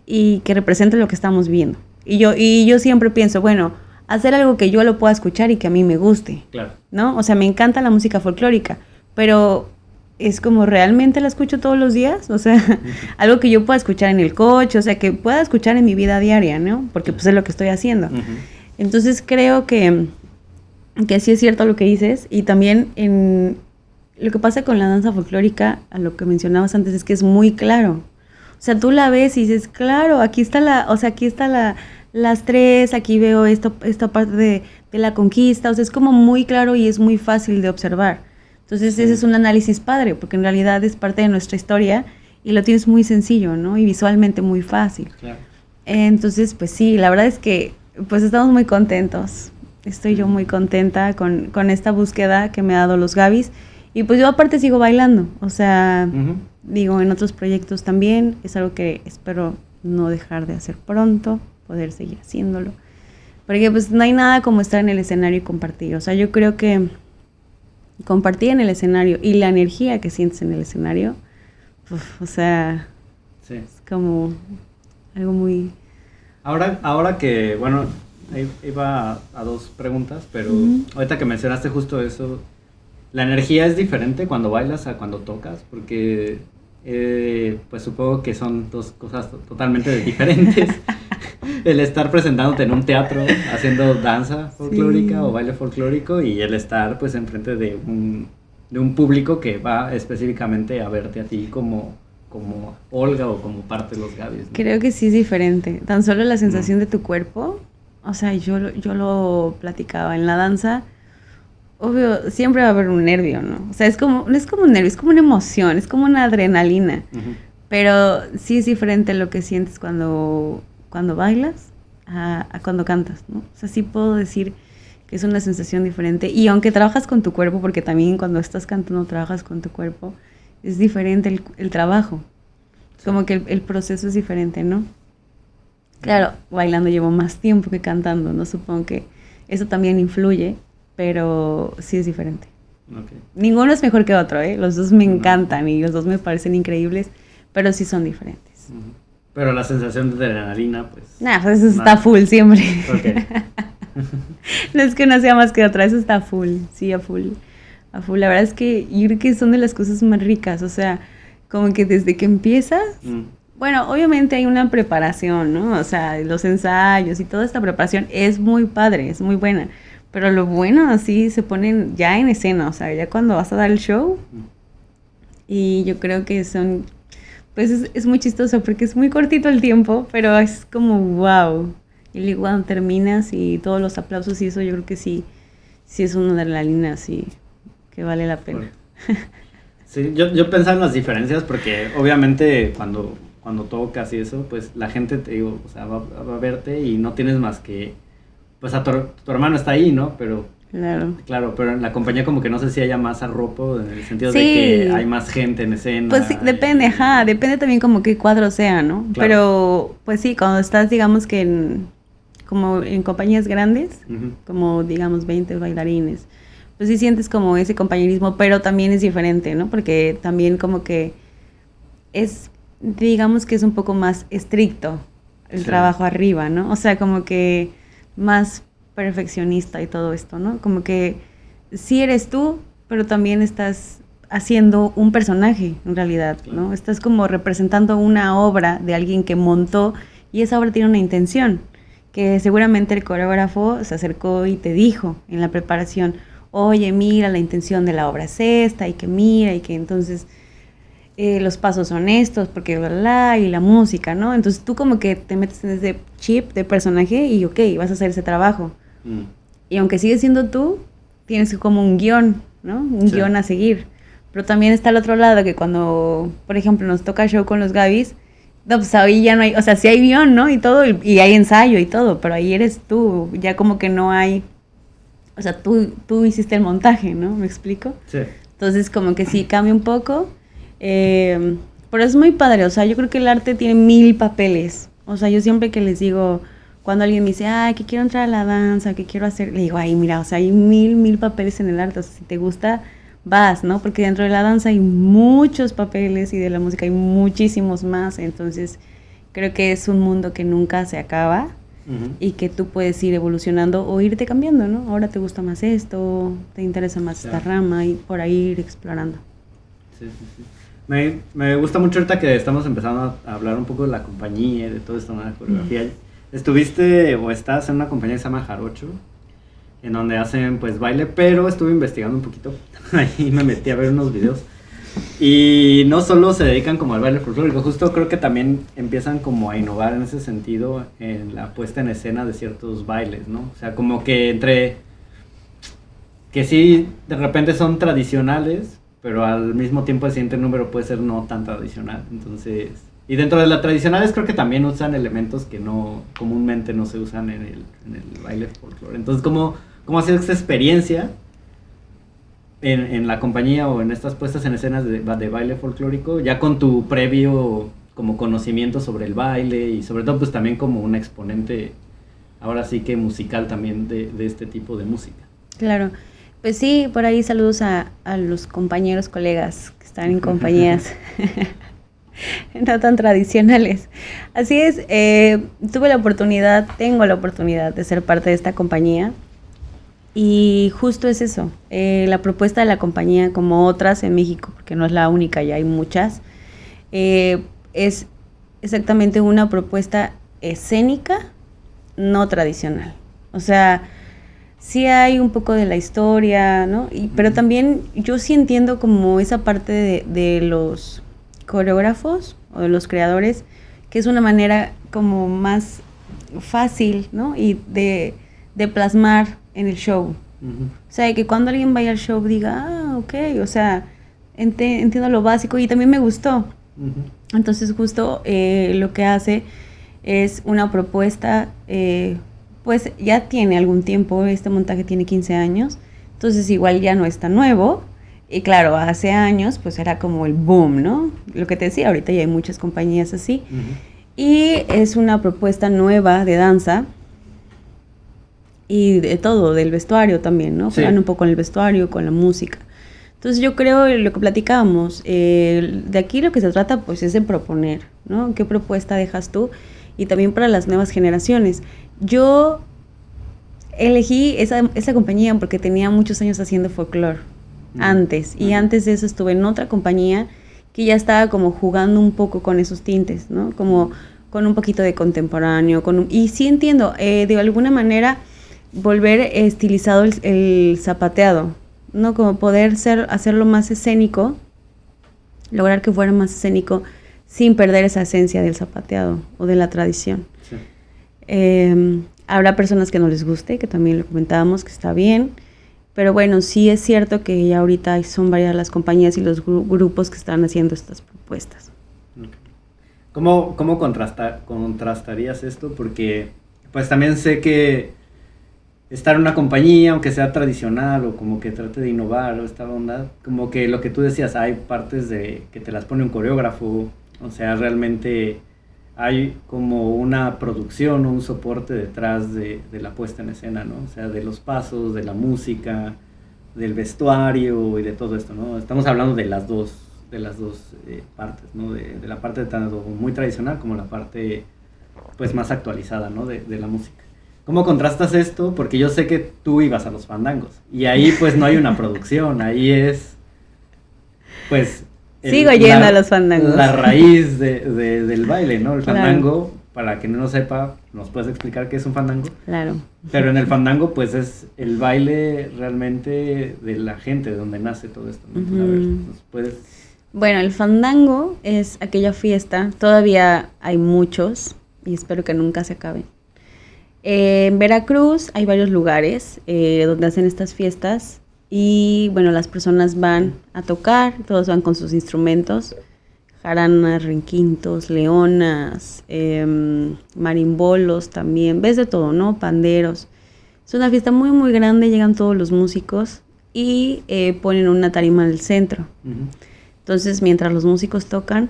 y que represente lo que estamos viendo. Y yo siempre pienso, bueno, hacer algo que yo lo pueda escuchar y que a mí me guste, Claro. ¿no? O sea, me encanta la música folclórica, pero es como realmente la escucho todos los días, o sea, algo que yo pueda escuchar en el coche, o sea, que pueda escuchar en mi vida diaria, ¿no? Porque pues es lo que estoy haciendo. Entonces creo que sí es cierto lo que dices, y también lo que pasa con la danza folclórica, a lo que mencionabas antes, es que es muy claro. O sea, tú la ves y dices, claro, aquí está las tres, aquí veo esta parte de la conquista, o sea, es como muy claro y es muy fácil de observar. Entonces ese es un análisis padre, porque en realidad es parte de nuestra historia y lo tienes muy sencillo, ¿no? Y visualmente muy fácil. Claro. Entonces, pues sí, la verdad es que pues estamos muy contentos. Estoy yo muy contenta con esta búsqueda que me ha dado los Gavis. Y pues yo aparte sigo bailando, o sea, digo, en otros proyectos también. Es algo que espero no dejar de hacer pronto, poder seguir haciéndolo. Porque pues no hay nada como estar en el escenario y compartir. O sea, yo creo que compartir en el escenario y la energía que sientes en el escenario, o sea, sí, es como algo muy... Ahora que, bueno, iba a dos preguntas, pero ahorita que mencionaste justo eso, ¿la energía es diferente cuando bailas a cuando tocas? Porque pues supongo que son dos cosas totalmente diferentes. El estar presentándote en un teatro haciendo danza folclórica o baile folclórico, y el estar pues enfrente de un público que va específicamente a verte a ti como Olga o como parte de los Gavis, ¿no? Creo que sí es diferente. Tan solo la sensación de tu cuerpo, o sea, yo lo platicaba en la danza. Obvio, siempre va a haber un nervio, ¿no? O sea, no es como un nervio, es como una emoción, es como una adrenalina. Pero sí es diferente lo que sientes cuando bailas a cuando cantas, ¿no? O sea, sí puedo decir que es una sensación diferente. Y aunque trabajas con tu cuerpo, porque también cuando estás cantando trabajas con tu cuerpo, es diferente el trabajo. Sí. Como que el proceso es diferente, ¿no? Claro, bailando llevo más tiempo que cantando, ¿no? Supongo que eso también influye, pero sí es diferente. Okay. Ninguno es mejor que otro, ¿eh? Los dos me encantan y los dos me parecen increíbles, pero sí son diferentes. Pero la sensación de adrenalina, pues... Nah, pues eso está full siempre. Okay. No es que una sea más que otra, eso está full, sí, a full. La verdad es que yo creo que son de las cosas más ricas, o sea, como que desde que empiezas... Bueno, obviamente hay una preparación, ¿no? O sea, los ensayos y toda esta preparación es muy padre, es muy buena. Pero lo bueno así se ponen ya en escena, o sea, ya cuando vas a dar el show. Y yo creo que son... Pues es muy chistoso porque es muy cortito el tiempo, pero es como wow. Y luego cuando terminas y todos los aplausos y eso, yo creo que sí es una adrenalina así que vale la pena. Sí, yo pensaba en las diferencias porque obviamente cuando tocas y eso, pues la gente, te digo, o sea, va a verte y no tienes más que, pues a tu hermano está ahí, ¿no? Pero claro, pero en la compañía como que no sé si haya más arropo en el sentido de que hay más gente en escena. Pues sí, depende, depende también como qué cuadro sea, ¿no? Claro. Pero pues sí, cuando estás digamos que como en compañías grandes, como digamos 20 bailarines, pues sí sientes como ese compañerismo, pero también es diferente, ¿no? Porque también como que digamos que es un poco más estricto el trabajo arriba, ¿no? O sea, como que más perfeccionista y todo esto, ¿no? Como que sí eres tú, pero también estás haciendo un personaje, en realidad, ¿no? Estás como representando una obra de alguien que montó y esa obra tiene una intención, que seguramente el coreógrafo se acercó y te dijo en la preparación, oye, mira, la intención de la obra es esta, y que mira, y que entonces los pasos son estos, porque bla, y la música, ¿no? Entonces tú como que te metes en ese chip de personaje y ok, vas a hacer ese trabajo. Y aunque sigues siendo tú, tienes como un guión, ¿no? Un guión a seguir. Pero también está el otro lado, que cuando, por ejemplo, nos toca show con los Gavis, no, pues ahí ya no hay, o sea, sí hay guión, ¿no? Y todo, y hay ensayo y todo, pero ahí eres tú, ya como que no hay, o sea, tú hiciste el montaje, ¿no? ¿Me explico? Sí. Entonces como que sí cambia un poco, Pero es muy padre, o sea, yo creo que el arte tiene 1000 papeles. O sea, yo siempre que les digo, cuando alguien me dice, ay, que quiero entrar a la danza, que quiero hacer, le digo, ay, mira, o sea, hay 1000 papeles en el arte, o sea, si te gusta, vas, ¿no? Porque dentro de la danza hay muchos papeles y de la música hay muchísimos más, entonces creo que es un mundo que nunca se acaba y que tú puedes ir evolucionando o irte cambiando, ¿no? Ahora te gusta más esto, te interesa más esta rama y por ahí ir explorando. Sí, sí, sí. Me gusta mucho ahorita que estamos empezando a hablar un poco de la compañía y de todo esto, ¿no? De la coreografía. Estuviste o estás en una compañía que se llama Jarocho, en donde hacen pues baile, pero estuve investigando un poquito, ahí me metí a ver unos videos, y no solo se dedican como al baile folclórico, justo creo que también empiezan como a innovar en ese sentido en la puesta en escena de ciertos bailes, ¿no? O sea, como que entre que sí, de repente son tradicionales, pero al mismo tiempo el siguiente número puede ser no tan tradicional, entonces... Y dentro de las tradicionales creo que también usan elementos que no comúnmente no se usan en el baile folclore. Entonces, ¿cómo ha sido esta experiencia en la compañía o en estas puestas en escenas de baile folclórico, ya con tu previo como conocimiento sobre el baile y sobre todo pues también como un exponente, ahora sí que musical también de este tipo de música? Claro, pues sí, por ahí saludos a los compañeros, colegas que están en compañías no tan tradicionales. Así es, tengo la oportunidad de ser parte de esta compañía y justo es eso, la propuesta de la compañía, como otras en México, porque no es la única, ya hay muchas, es exactamente una propuesta escénica no tradicional. O sea, sí hay un poco de la historia, ¿no? Pero también yo sí entiendo como esa parte de los coreógrafos o de los creadores, que es una manera como más fácil, ¿no? Y de plasmar en el show. O sea, que cuando alguien vaya al show diga, ok, o sea, entiendo lo básico y también me gustó. Entonces justo lo que hace es una propuesta, pues ya tiene algún tiempo, este montaje tiene 15 años, entonces igual ya no es tan nuevo. Y claro, hace años pues era como el boom, ¿no? Lo que te decía, ahorita ya hay muchas compañías así. Y es una propuesta nueva de danza y de todo, del vestuario también, ¿no? Sí. Juegan un poco con el vestuario, con la música. Entonces yo creo lo que platicábamos, de aquí lo que se trata pues es de proponer, ¿no? ¿Qué propuesta dejas tú? Y también para las nuevas generaciones. Yo elegí esa compañía porque tenía muchos años haciendo folclore antes, y antes de eso estuve en otra compañía que ya estaba como jugando un poco con esos tintes, ¿no? Como con un poquito de contemporáneo, y sí entiendo, de alguna manera volver estilizado el zapateado, ¿no? Como poder hacerlo más escénico, lograr que fuera más escénico sin perder esa esencia del zapateado o de la tradición. Sí. Habrá personas que no les guste, que también lo comentábamos, que está bien. Pero bueno, sí es cierto que ya ahorita son varias las compañías y los grupos que están haciendo estas propuestas. ¿Cómo contrastarías esto? Porque pues también sé que estar en una compañía, aunque sea tradicional o como que trate de innovar o esta onda, como que lo que tú decías, hay partes de que te las pone un coreógrafo, o sea, realmente hay como una producción o un soporte detrás de la puesta en escena, ¿no? O sea, de los pasos, de la música, del vestuario y de todo esto, ¿no? Estamos hablando de las dos partes, ¿no? De la parte tanto muy tradicional como la parte pues más actualizada, ¿no? De la música. ¿Cómo contrastas esto? Porque yo sé que tú ibas a los fandangos y ahí pues no hay una producción, ahí es pues... Sigo yendo a los fandangos. La raíz del baile, ¿no? El fandango, claro. Para quien no lo sepa, ¿nos puedes explicar qué es un fandango? Claro. Pero en el fandango, pues es el baile realmente de la gente, de donde nace todo esto, ¿no? A ver, ¿nos puedes...? Bueno, el fandango es aquella fiesta, todavía hay muchos, y espero que nunca se acaben. En Veracruz hay varios lugares donde hacen estas fiestas. Y bueno, las personas van a tocar, todos van con sus instrumentos, jaranas, requintos, leonas, marimbolos también, ves de todo, ¿no? Panderos. Es una fiesta muy muy grande, llegan todos los músicos y ponen una tarima en el centro. Entonces, mientras los músicos tocan,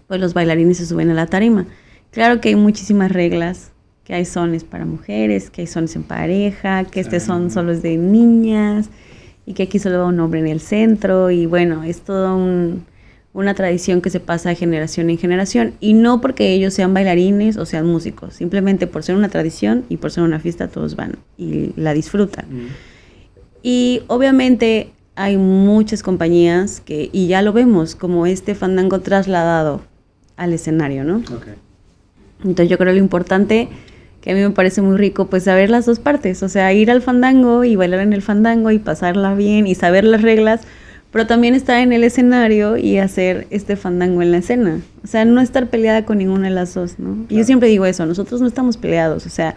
pues los bailarines se suben a la tarima. Claro que hay muchísimas reglas, que hay sones para mujeres, que hay sones en pareja, que este son solo es de niñas, y que aquí solo va un hombre en el centro, y bueno, es toda una tradición que se pasa de generación en generación, y no porque ellos sean bailarines o sean músicos, simplemente por ser una tradición y por ser una fiesta todos van y la disfrutan. Y obviamente hay muchas compañías que, y ya lo vemos, como este fandango trasladado al escenario, ¿no? Okay. Entonces yo creo lo importante, que a mí me parece muy rico, pues saber las dos partes, o sea, ir al fandango y bailar en el fandango y pasarla bien y saber las reglas, pero también estar en el escenario y hacer este fandango en la escena, o sea, no estar peleada con ninguna de las dos, ¿no? Claro. Y yo siempre digo eso, nosotros no estamos peleados, o sea,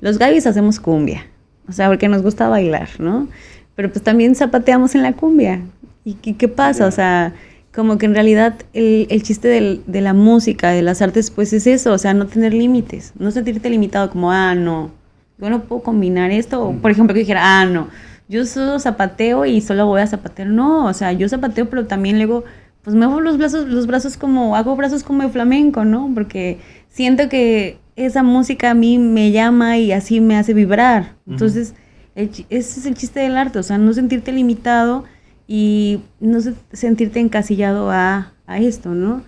los gallos hacemos cumbia, o sea, porque nos gusta bailar, ¿no? Pero pues también zapateamos en la cumbia, ¿y qué pasa? Yeah. O sea, como que en realidad el chiste de la música, de las artes, pues es eso, o sea, no tener límites, no sentirte limitado como, no, yo no puedo combinar esto, o por ejemplo que dijera, no, yo solo zapateo y solo voy a zapatear, no, o sea, yo zapateo, pero también luego, pues me hago los brazos como, hago brazos como de flamenco, ¿no? Porque siento que esa música a mí me llama y así me hace vibrar, entonces, ese es el chiste del arte, o sea, no sentirte limitado y no sentirte encasillado a esto, ¿no?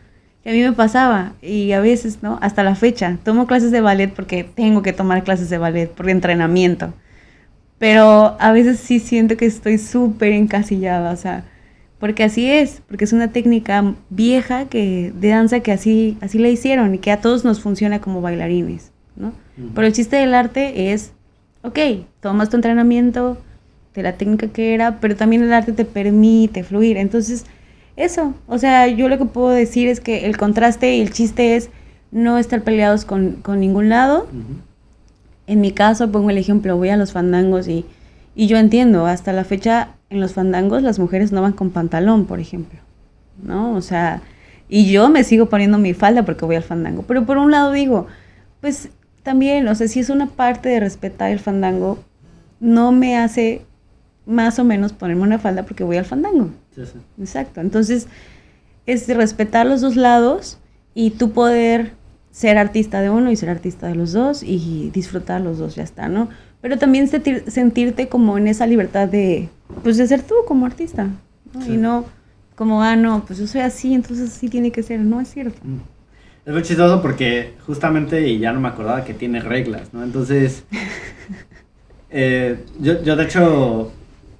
Que a mí me pasaba, y a veces, ¿no? Hasta la fecha, tomo clases de ballet porque tengo que tomar clases de ballet, por entrenamiento, pero a veces sí siento que estoy súper encasillada, o sea, porque así es, porque es una técnica vieja de danza que así la hicieron y que a todos nos funciona como bailarines, ¿no? Uh-huh. Pero el chiste del arte es, ok, tomas tu entrenamiento de la técnica que era, pero también el arte te permite fluir. Entonces, eso, o sea, yo lo que puedo decir es que el contraste y el chiste es no estar peleados con ningún lado. Uh-huh. En mi caso, pongo el ejemplo, voy a los fandangos y yo entiendo, hasta la fecha en los fandangos las mujeres no van con pantalón, por ejemplo, ¿no? O sea, y yo me sigo poniendo mi falda porque voy al fandango. Pero por un lado digo, pues también, o sea, si es una parte de respetar el fandango, no me hace más o menos ponerme una falda porque voy al fandango. Sí. Exacto. Entonces, es respetar los dos lados y tú poder ser artista de uno y ser artista de los dos y disfrutar los dos, ya está, ¿no? Pero también sentirte como en esa libertad de, pues, de ser tú como artista, ¿no? Sí. Y no como, no, pues yo soy así, entonces así tiene que ser. No es cierto. Es muy chistoso porque justamente, y ya no me acordaba que tiene reglas, ¿no? Entonces, yo de hecho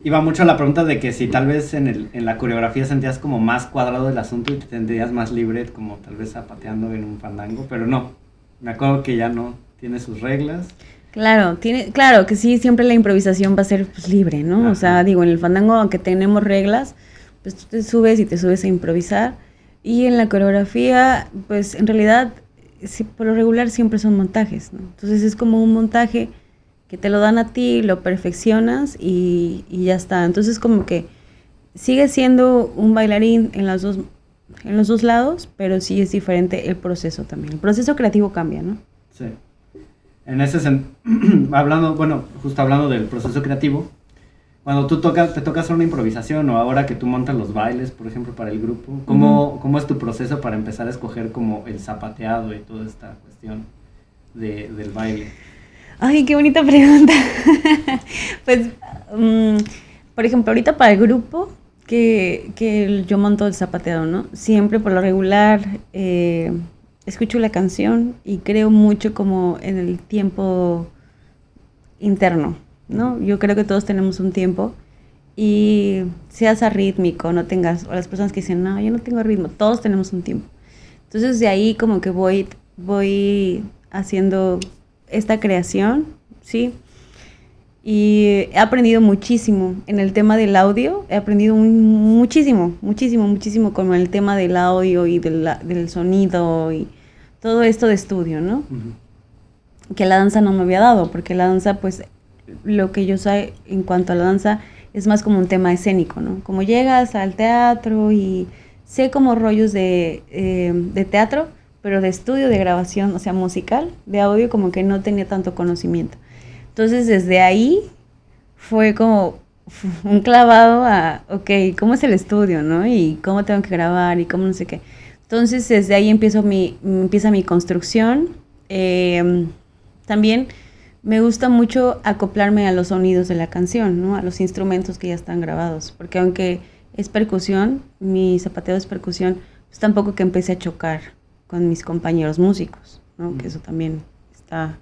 iba mucho a la pregunta de que si tal vez en la coreografía sentías como más cuadrado el asunto y te sentías más libre, como tal vez zapateando en un fandango, pero no, me acuerdo que ya no, tiene sus reglas. Claro, claro que sí, siempre la improvisación va a ser pues, libre, ¿no? Ajá. O sea, digo, en el fandango, aunque tenemos reglas, pues tú te subes a improvisar, y en la coreografía, pues en realidad, por lo regular siempre son montajes, ¿no? Entonces es como un montaje que te lo dan a ti, lo perfeccionas y ya está. Entonces como que sigue siendo un bailarín en los dos lados, pero sí es diferente el proceso también. El proceso creativo cambia, ¿no? Sí. En ese justo hablando del proceso creativo, cuando te toca hacer una improvisación o ahora que tú montas los bailes, por ejemplo, para el grupo, ¿cómo es tu proceso para empezar a escoger como el zapateado y toda esta cuestión del baile? Ay, qué bonita pregunta. Pues, por ejemplo, ahorita para el grupo que yo monto el zapateado, ¿no? Siempre por lo regular escucho la canción y creo mucho como en el tiempo interno, ¿no? Yo creo que todos tenemos un tiempo y seas arrítmico, no tengas, o las personas que dicen, no, yo no tengo ritmo, todos tenemos un tiempo. Entonces de ahí como que voy haciendo esta creación, ¿sí? Y he aprendido muchísimo en el tema del audio, he aprendido muchísimo como en el tema del audio y del sonido y todo esto de estudio, ¿no? Uh-huh. Que la danza no me había dado, porque la danza, pues, lo que yo sé en cuanto a la danza es más como un tema escénico, ¿no? Como llegas al teatro y sé como rollos de teatro, pero de estudio, de grabación, o sea, musical, de audio, como que no tenía tanto conocimiento. Entonces, desde ahí fue como, un clavado a, ok, ¿cómo es el estudio, no? Y cómo tengo que grabar y cómo no sé qué. Entonces, desde ahí empieza mi construcción. También me gusta mucho acoplarme a los sonidos de la canción, ¿no? A los instrumentos que ya están grabados. Porque aunque es percusión, mi zapateo es percusión, pues tampoco que empecé a chocar con mis compañeros músicos, ¿no? Que eso también está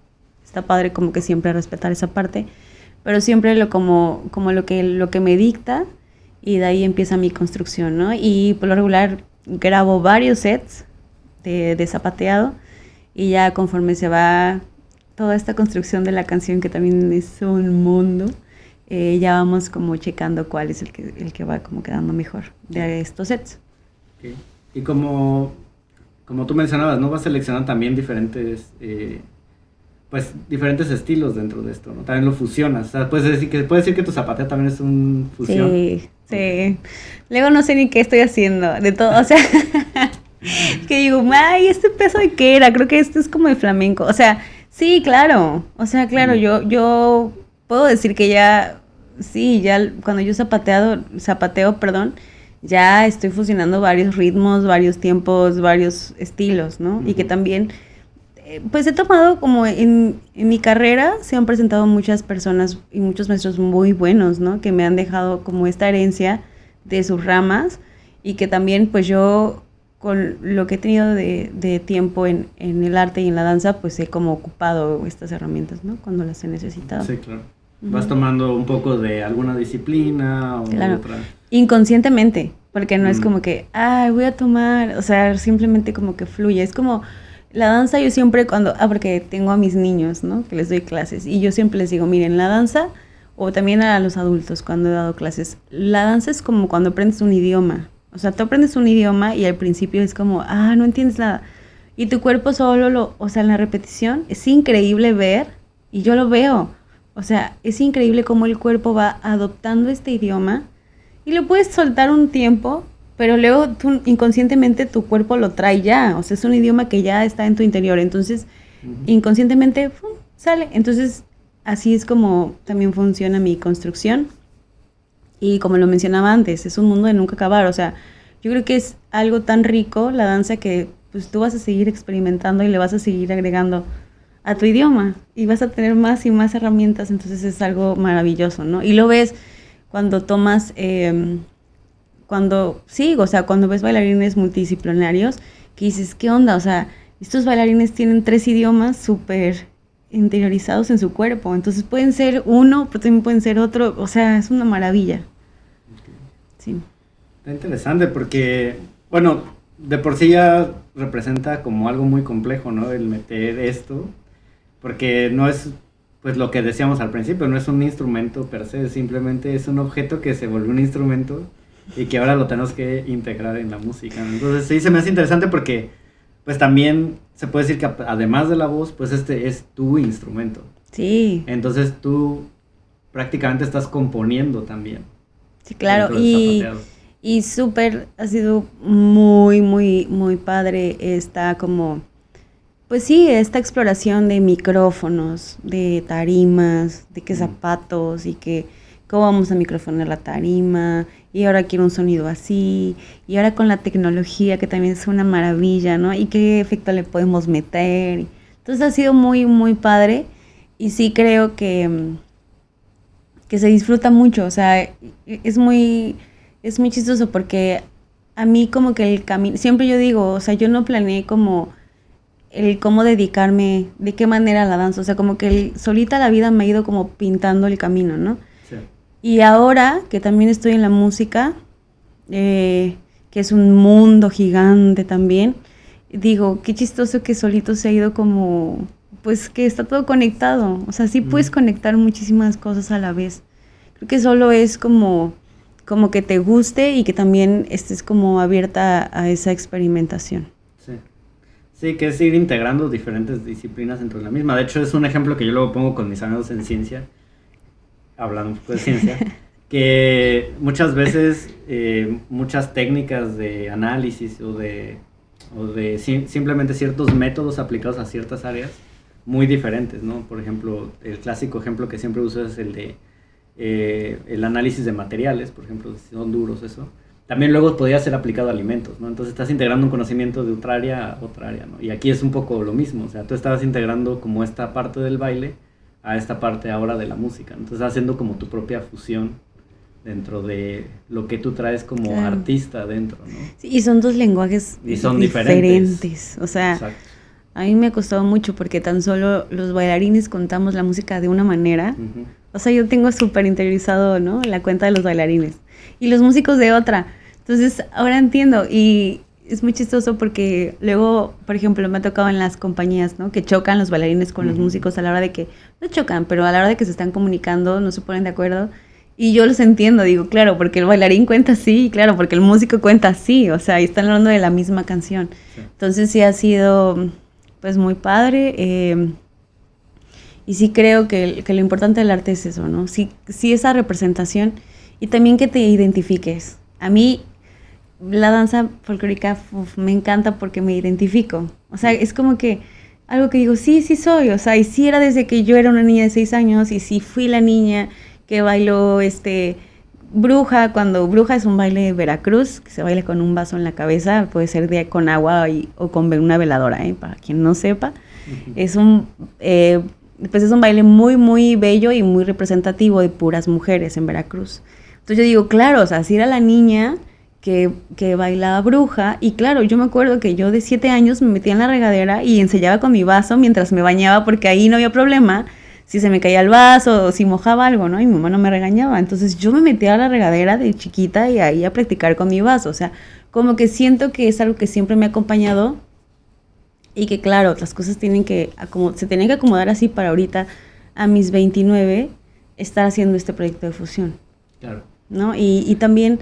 padre, como que siempre respetar esa parte. Pero siempre como lo que me dicta, y de ahí empieza mi construcción, ¿no? Y por lo regular grabo varios sets de zapateado, y ya conforme se va toda esta construcción de la canción, que también es un mundo, ya vamos como checando cuál es el que va como quedando mejor de estos sets. Okay. Y como tú mencionabas, ¿no? Vas seleccionando también diferentes estilos dentro de esto, ¿no? También lo fusionas. O sea, puedes decir que tu zapateo también es un fusión. Sí, sí. Luego no sé ni qué estoy haciendo, de todo, o sea, que digo, ay, ¿este peso de qué era? Creo que esto es como de flamenco. O sea, sí, claro. O sea, claro, yo puedo decir que ya, sí, ya cuando yo zapateo, perdón, ya estoy fusionando varios ritmos, varios tiempos, varios estilos, ¿no? Y que también, pues he tomado como en mi carrera, se han presentado muchas personas y muchos maestros muy buenos, ¿no? Que me han dejado como esta herencia de sus ramas, y que también pues yo, con lo que he tenido de tiempo en el arte y en la danza, pues he como ocupado estas herramientas, ¿no? Cuando las he necesitado. Sí, claro. Vas tomando un poco de alguna disciplina o claro. otra. Inconscientemente, porque no es como que, ay, voy a tomar, o sea, simplemente como que fluye. Es como la danza, yo siempre porque tengo a mis niños, ¿no? Que les doy clases, y yo siempre les digo, miren, la danza, o también a los adultos cuando he dado clases, la danza es como cuando aprendes un idioma. O sea, tú aprendes un idioma y al principio es como, no entiendes nada. Y tu cuerpo solo o sea, en la repetición es increíble ver, y yo lo veo. O sea, es increíble cómo el cuerpo va adoptando este idioma, y lo puedes soltar un tiempo, pero luego tú inconscientemente tu cuerpo lo trae ya. O sea, es un idioma que ya está en tu interior. Entonces, inconscientemente, ¡pum!, sale. Entonces, así es como también funciona mi construcción. Y como lo mencionaba antes, es un mundo de nunca acabar. O sea, yo creo que es algo tan rico la danza, que pues tú vas a seguir experimentando y le vas a seguir agregando a tu idioma, y vas a tener más y más herramientas. Entonces es algo maravilloso, ¿no? Y lo ves cuando tomas, cuando ves bailarines multidisciplinarios, que dices, ¿qué onda? O sea, estos bailarines tienen 3 idiomas súper interiorizados en su cuerpo. Entonces pueden ser uno, pero también pueden ser otro. O sea, es una maravilla. Sí. Está interesante porque, bueno, de por sí ya representa como algo muy complejo, ¿no? El meter esto, porque no es, pues lo que decíamos al principio, no es un instrumento per se, simplemente es un objeto que se volvió un instrumento y que ahora lo tenemos que integrar en la música. Entonces sí, se me hace interesante porque pues también se puede decir que además de la voz, pues este es tu instrumento. Sí. Entonces tú prácticamente estás componiendo también. Sí, claro. Y súper, ha sido muy, muy, muy padre esta como, pues sí, esta exploración de micrófonos, de tarimas, de qué zapatos, y que cómo vamos a microfonear la tarima, y ahora quiero un sonido así, y ahora con la tecnología, que también es una maravilla, ¿no? Y qué efecto le podemos meter. Entonces ha sido muy, muy padre, y sí creo que se disfruta mucho. O sea, es muy chistoso, porque a mí como que el camino, siempre yo digo, o sea, yo no planeé como el cómo dedicarme, de qué manera a la danza. O sea, como que solita la vida me ha ido como pintando el camino, ¿no? Sí. Y ahora que también estoy en la música, que es un mundo gigante también, digo, qué chistoso que solito se ha ido como, pues que está todo conectado. O sea, sí puedes conectar muchísimas cosas a la vez. Creo que solo es como que te guste, y que también estés como abierta a esa experimentación. Sí, que es ir integrando diferentes disciplinas dentro de la misma. De hecho, es un ejemplo que yo luego pongo con mis amigos en ciencia, hablando de ciencia, que muchas veces muchas técnicas de análisis o de simplemente ciertos métodos aplicados a ciertas áreas muy diferentes, ¿no? Por ejemplo, el clásico ejemplo que siempre uso es el de el análisis de materiales, por ejemplo, si son duros, eso, también luego podría ser aplicado a alimentos, ¿no? Entonces estás integrando un conocimiento de otra área a otra área, ¿no? Y aquí es un poco lo mismo, o sea, tú estabas integrando como esta parte del baile a esta parte ahora de la música, ¿no? Entonces estás haciendo como tu propia fusión dentro de lo que tú traes como artista dentro, ¿no? Sí, y son dos lenguajes y son diferentes. O sea, exacto. A mí me ha costado mucho porque tan solo los bailarines contamos la música de una manera. Uh-huh. O sea, yo tengo súper interiorizado, ¿no? La cuenta de los bailarines. Y los músicos de otra. Entonces, ahora entiendo. Y es muy chistoso porque luego, por ejemplo, me ha tocado en las compañías, ¿no? Que chocan los bailarines con los músicos a la hora de que... No chocan, pero a la hora de que se están comunicando, no se ponen de acuerdo. Y yo los entiendo, digo, claro, porque el bailarín cuenta así, claro, porque el músico cuenta así. O sea, y están hablando de la misma canción. Sí. Entonces, sí ha sido... pues muy padre, y sí creo que lo importante del arte es eso, ¿no? Sí esa representación y también que te identifiques. A mí la danza folclórica me encanta porque me identifico, o sea, es como que algo que digo, sí soy, o sea, y sí era desde que yo era una niña de 6 años y sí fui la niña que bailó Bruja, cuando Bruja es un baile de Veracruz, que se baila con un vaso en la cabeza, puede ser con agua o con una veladora, para quien no sepa. Uh-huh. Es un baile muy, muy bello y muy representativo de puras mujeres en Veracruz. Entonces yo digo, claro, o sea, si era la niña que bailaba Bruja, y claro, yo me acuerdo que yo de 7 años me metía en la regadera y ensayaba con mi vaso mientras me bañaba, porque ahí no había problema si se me caía el vaso o si mojaba algo, ¿no? Y mi mamá no me regañaba. Entonces yo me metía a la regadera de chiquita y ahí a practicar con mi vaso. O sea, como que siento que es algo que siempre me ha acompañado y que, claro, las cosas se tienen que acomodar así para ahorita, a mis 29, estar haciendo este proyecto de fusión. Claro. ¿No? Y también,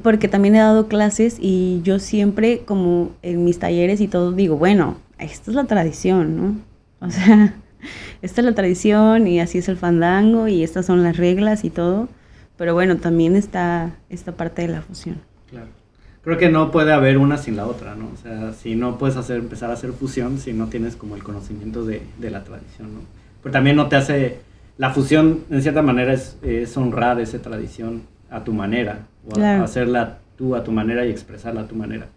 porque también he dado clases y yo siempre, como en mis talleres y todo, digo, bueno, esta es la tradición, ¿no? O sea... esta es la tradición y así es el fandango y estas son las reglas y todo, pero bueno, también está esta parte de la fusión. Claro. Creo que no puede haber una sin la otra, ¿no? O sea, si no puedes empezar a hacer fusión si no tienes como el conocimiento de la tradición, ¿no? Pero también no te hace... La fusión, en cierta manera, es honrar esa tradición a tu manera, o claro, hacerla tú a tu manera y expresarla a tu manera,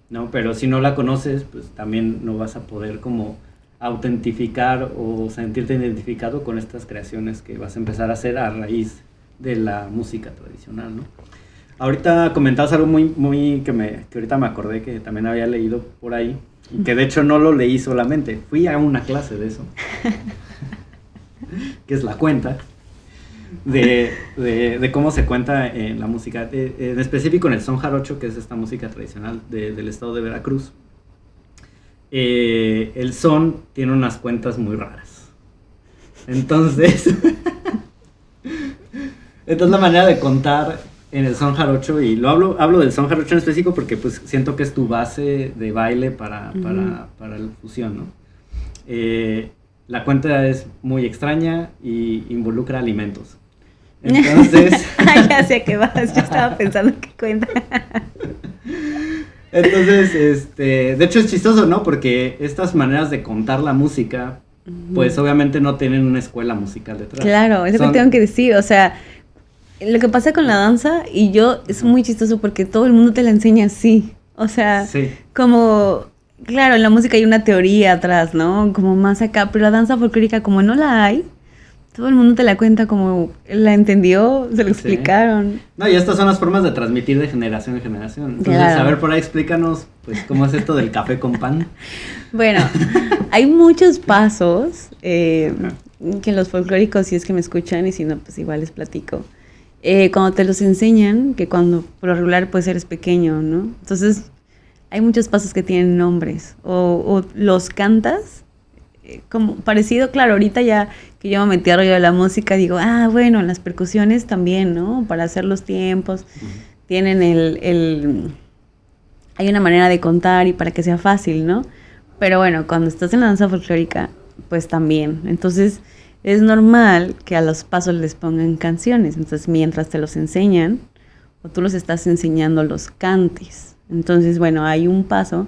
¿no? Pero si no la conoces, pues también no vas a poder como autentificar o sentirte identificado con estas creaciones que vas a empezar a hacer a raíz de la música tradicional, ¿no? Ahorita comentabas algo muy que ahorita me acordé que también había leído por ahí, y que de hecho no lo leí solamente, fui a una clase de eso, que es la cuenta, de cómo se cuenta en la música, en específico en el son jarocho, que es esta música tradicional del estado de Veracruz. El son tiene unas cuentas muy raras. Entonces la manera de contar en el son jarocho, y hablo del son jarocho en específico porque pues siento que es tu base de baile para la fusión, ¿no? La cuenta es muy extraña y involucra alimentos. Entonces... ya sé que vas, yo estaba pensando qué cuenta. Entonces, de hecho es chistoso, ¿no? Porque estas maneras de contar la música, pues obviamente no tienen una escuela musical detrás. Claro, es lo que tengo que decir, o sea, lo que pasa con la danza, y yo, es muy chistoso porque todo el mundo te la enseña así, o sea, sí, como, claro, en la música hay una teoría atrás, ¿no? Como más acá, pero la danza folclórica, como no la hay, todo el mundo te la cuenta como la entendió, se lo explicaron. No, y estas son las formas de transmitir de generación en generación. Entonces, claro, a ver, por ahí explícanos, pues, ¿cómo es esto del café con pan? Bueno, hay muchos pasos que los folclóricos, si es que me escuchan, y si no, pues igual les platico. Cuando te los enseñan, que cuando por lo regular pues eres pequeño, ¿no? Entonces, hay muchos pasos que tienen nombres, o los cantas, como parecido, claro, ahorita ya que yo me metí a rollo de la música, digo, bueno, las percusiones también, ¿no? Para hacer los tiempos, tienen hay una manera de contar y para que sea fácil, ¿no? Pero bueno, cuando estás en la danza folclórica, pues también. Entonces, es normal que a los pasos les pongan canciones. Entonces, mientras te los enseñan, o tú los estás enseñando, los cantes. Entonces, bueno, hay un paso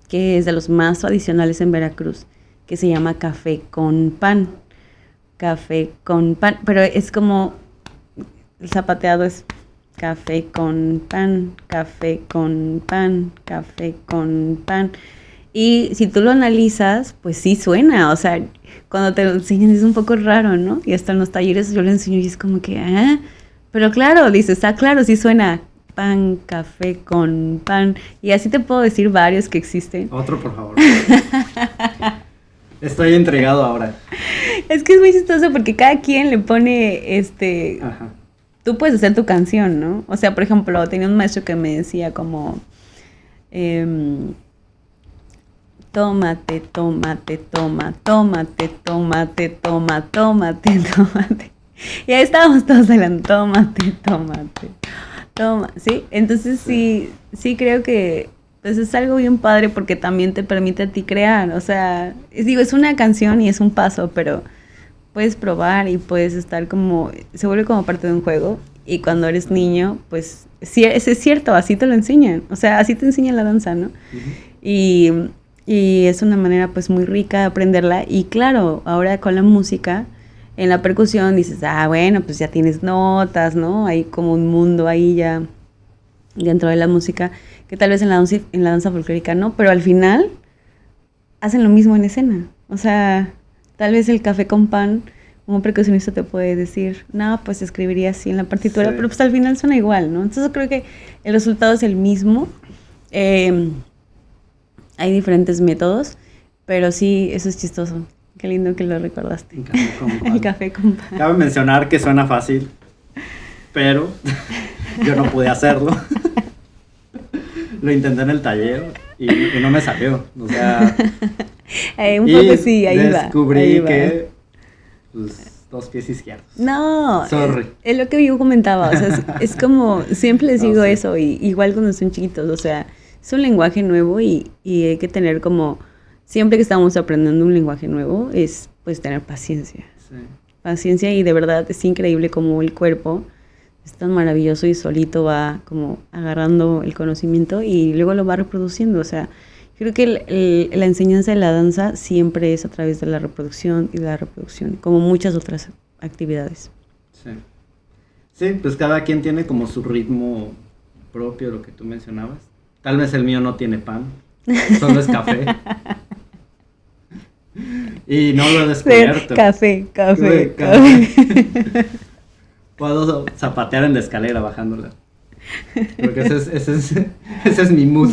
que es de los más tradicionales en Veracruz, que se llama café con pan. Café con pan, pero es como el zapateado es café con pan, café con pan, café con pan. Y si tú lo analizas, pues sí suena, o sea, cuando te lo enseñan es un poco raro, ¿no? Y hasta en los talleres yo lo enseño y es como que, pero claro, dices, claro, sí suena pan, café con pan. Y así te puedo decir varios que existen. Otro, por favor. Estoy entregado ahora. Es que es muy chistoso porque cada quien le pone, Ajá. Tú puedes hacer tu canción, ¿no? O sea, por ejemplo, tenía un maestro que me decía como, tómate, tómate, toma, tómate, tómate, toma, tómate, tómate. Y ahí estábamos todos bailando, tómate, tómate, toma, ¿sí? Entonces sí creo que pues es algo bien padre porque también te permite a ti crear, o sea, es una canción y es un paso, pero puedes probar y puedes estar como, se vuelve como parte de un juego y cuando eres niño, pues sí, es cierto, así te lo enseñan, o sea, así te enseñan la danza, ¿no? Uh-huh. Y es una manera pues muy rica de aprenderla y claro, ahora con la música, en la percusión dices, bueno, pues ya tienes notas, ¿no? Hay como un mundo ahí ya dentro de la música que tal vez en la danza folclórica no, pero al final hacen lo mismo en escena, o sea, tal vez el café con pan, un percusionista te puede decir, no, pues escribiría así en la partitura, sí, pero pues al final suena igual, ¿no? Entonces creo que el resultado es el mismo. Hay diferentes métodos, pero sí, eso es chistoso. Qué lindo que lo recordaste. El café con pan. El café con pan. Cabe mencionar que suena fácil, pero yo no pude hacerlo. Lo intenté en el taller y no me salió. O sea, un poco sí, ahí va. Descubrí que pues, 2 pies izquierdos. No, sorry. Es lo que yo comentaba. O sea, es como, siempre les digo eso, y igual cuando son chiquitos, o sea, es un lenguaje nuevo y hay que tener como, siempre que estamos aprendiendo un lenguaje nuevo, es pues tener paciencia. Sí. Paciencia y de verdad es increíble como el cuerpo es tan maravilloso y solito va como agarrando el conocimiento y luego lo va reproduciendo. O sea, creo que la enseñanza de la danza siempre es a través de la reproducción y de la reproducción, como muchas otras actividades. Sí. Sí, pues cada quien tiene como su ritmo propio, lo que tú mencionabas. Tal vez el mío no tiene pan, solo es café. Y no lo he descubierto. Café. Puedo zapatear en la escalera bajándola. Porque ese es mi mood.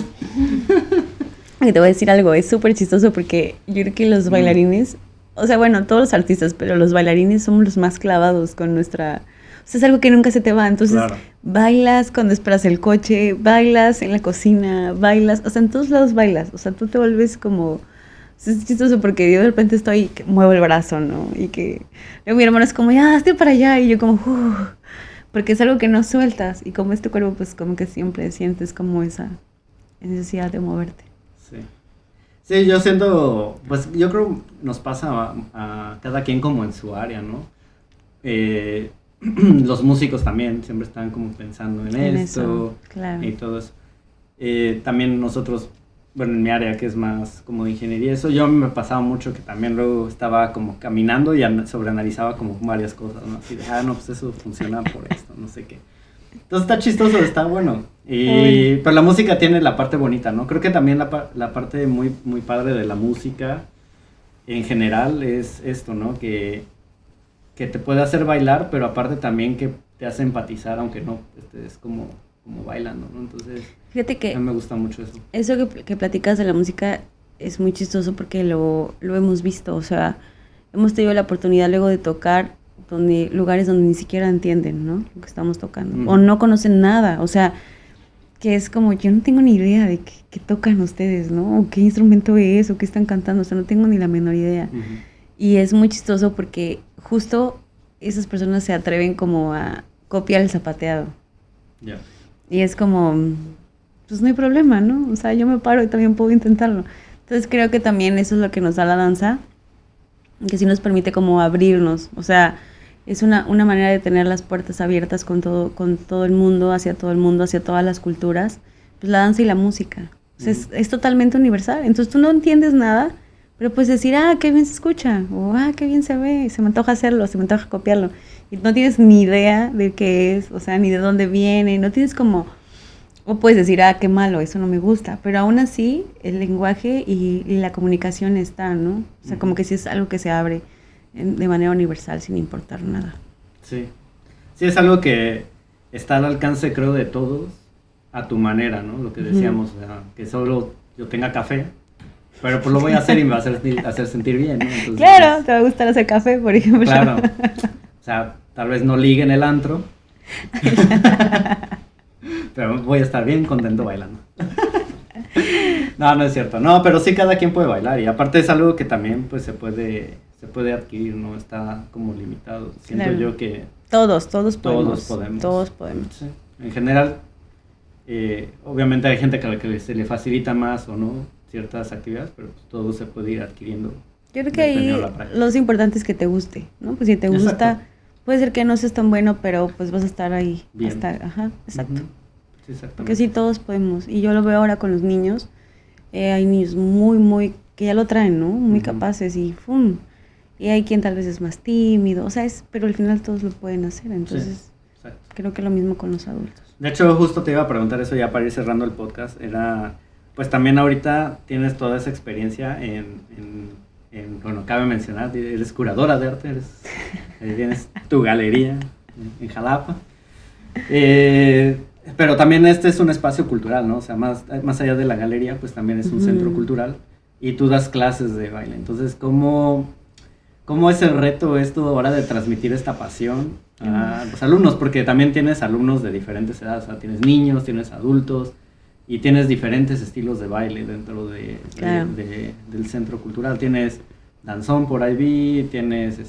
Y te voy a decir algo, es súper chistoso porque yo creo que los bailarines, o sea, bueno, todos los artistas, pero los bailarines somos los más clavados con nuestra... O sea, es algo que nunca se te va. Entonces, claro, bailas cuando esperas el coche, bailas en la cocina, bailas, o sea, en todos lados bailas. O sea, tú te vuelves como... O sea, es chistoso porque yo de repente estoy, muevo el brazo, ¿no? Y que luego mi hermano es como, ya, hazte para allá. Y yo como, porque es algo que no sueltas. Y como este cuerpo, pues como que siempre sientes como esa necesidad de moverte. Sí. Sí, yo siento, pues yo creo nos pasa a cada quien como en su área, ¿no? Los músicos también siempre están como pensando en esto, eso, claro, y todo eso. También nosotros, bueno, en mi área que es más como de ingeniería, eso yo me pasaba mucho que también luego estaba como caminando y sobreanalizaba como varias cosas, ¿no? Así de, no, pues eso funciona por esto, no sé qué. Entonces está chistoso, está bueno. Pero la música tiene la parte bonita, ¿no? Creo que también la parte muy, muy padre de la música en general es esto, ¿no? Que te puede hacer bailar, pero aparte también que te hace empatizar, aunque no estés como bailando, ¿no? Entonces, fíjate que a mí me gusta mucho eso. Eso que platicas de la música es muy chistoso porque lo hemos visto, o sea, hemos tenido la oportunidad luego de tocar lugares donde ni siquiera entienden, ¿no? Lo que estamos tocando, o no conocen nada, o sea, que es como, yo no tengo ni idea de qué tocan ustedes, ¿no? O qué instrumento es, o qué están cantando, o sea, no tengo ni la menor idea. Y es muy chistoso porque justo esas personas se atreven como a copiar el zapateado. Yeah. Y es como, pues no hay problema, ¿no? O sea, yo me paro y también puedo intentarlo. Entonces creo que también eso es lo que nos da la danza, que sí nos permite como abrirnos, o sea, es una manera de tener las puertas abiertas con todo el mundo, hacia todas las culturas, pues la danza y la música. O sea, es totalmente universal. Entonces tú no entiendes nada, Pero pues decir, qué bien se escucha, o qué bien se ve, se me antoja hacerlo, se me antoja copiarlo. Y no tienes ni idea de qué es, o sea, ni de dónde viene, no tienes como... O puedes decir, qué malo, eso no me gusta. Pero aún así, el lenguaje y la comunicación está, ¿no? O sea, como que sí es algo que se abre de manera universal sin importar nada. Sí. Sí, es algo que está al alcance, creo, de todos a tu manera, ¿no? Lo que decíamos, o sea, que solo yo tenga café, pero pues lo voy a hacer y me va a hacer sentir bien, ¿no? Entonces, claro, te va a gustar hacer café, por ejemplo. Claro. O sea, tal vez no ligue en el antro. Pero voy a estar bien contento bailando. No es cierto. No, pero sí cada quien puede bailar. Y aparte es algo que también pues se puede adquirir, no está como limitado. Siento yo que todos podemos. Todos podemos. Sí. En general, obviamente hay gente que se le facilita más o no ciertas actividades, pero pues todo se puede ir adquiriendo. Yo creo que ahí lo importante es que te guste, ¿no? Pues si te gusta, exacto, puede ser que no seas tan bueno, pero pues vas a estar ahí. Bien. Ajá, exacto. Uh-huh. Sí, exactamente. Porque sí, todos podemos. Y yo lo veo ahora con los niños. Hay niños muy, que ya lo traen, ¿no? Muy capaces y ¡fum! Y hay quien tal vez es más tímido, o sea, pero al final todos lo pueden hacer. Entonces, sí, creo que lo mismo con los adultos. De hecho, justo te iba a preguntar eso ya para ir cerrando el podcast. Pues también ahorita tienes toda esa experiencia bueno, cabe mencionar, eres curadora de arte, tienes tu galería en Jalapa. Pero también este es un espacio cultural, ¿no? O sea, más allá de la galería, pues también es un centro cultural y tú das clases de baile. Entonces, ¿cómo es el reto esto ahora de transmitir esta pasión a los alumnos? Porque también tienes alumnos de diferentes edades, o sea, tienes niños, tienes adultos y tienes diferentes estilos de baile dentro del centro cultural. Tienes danzón por ahí vi, tienes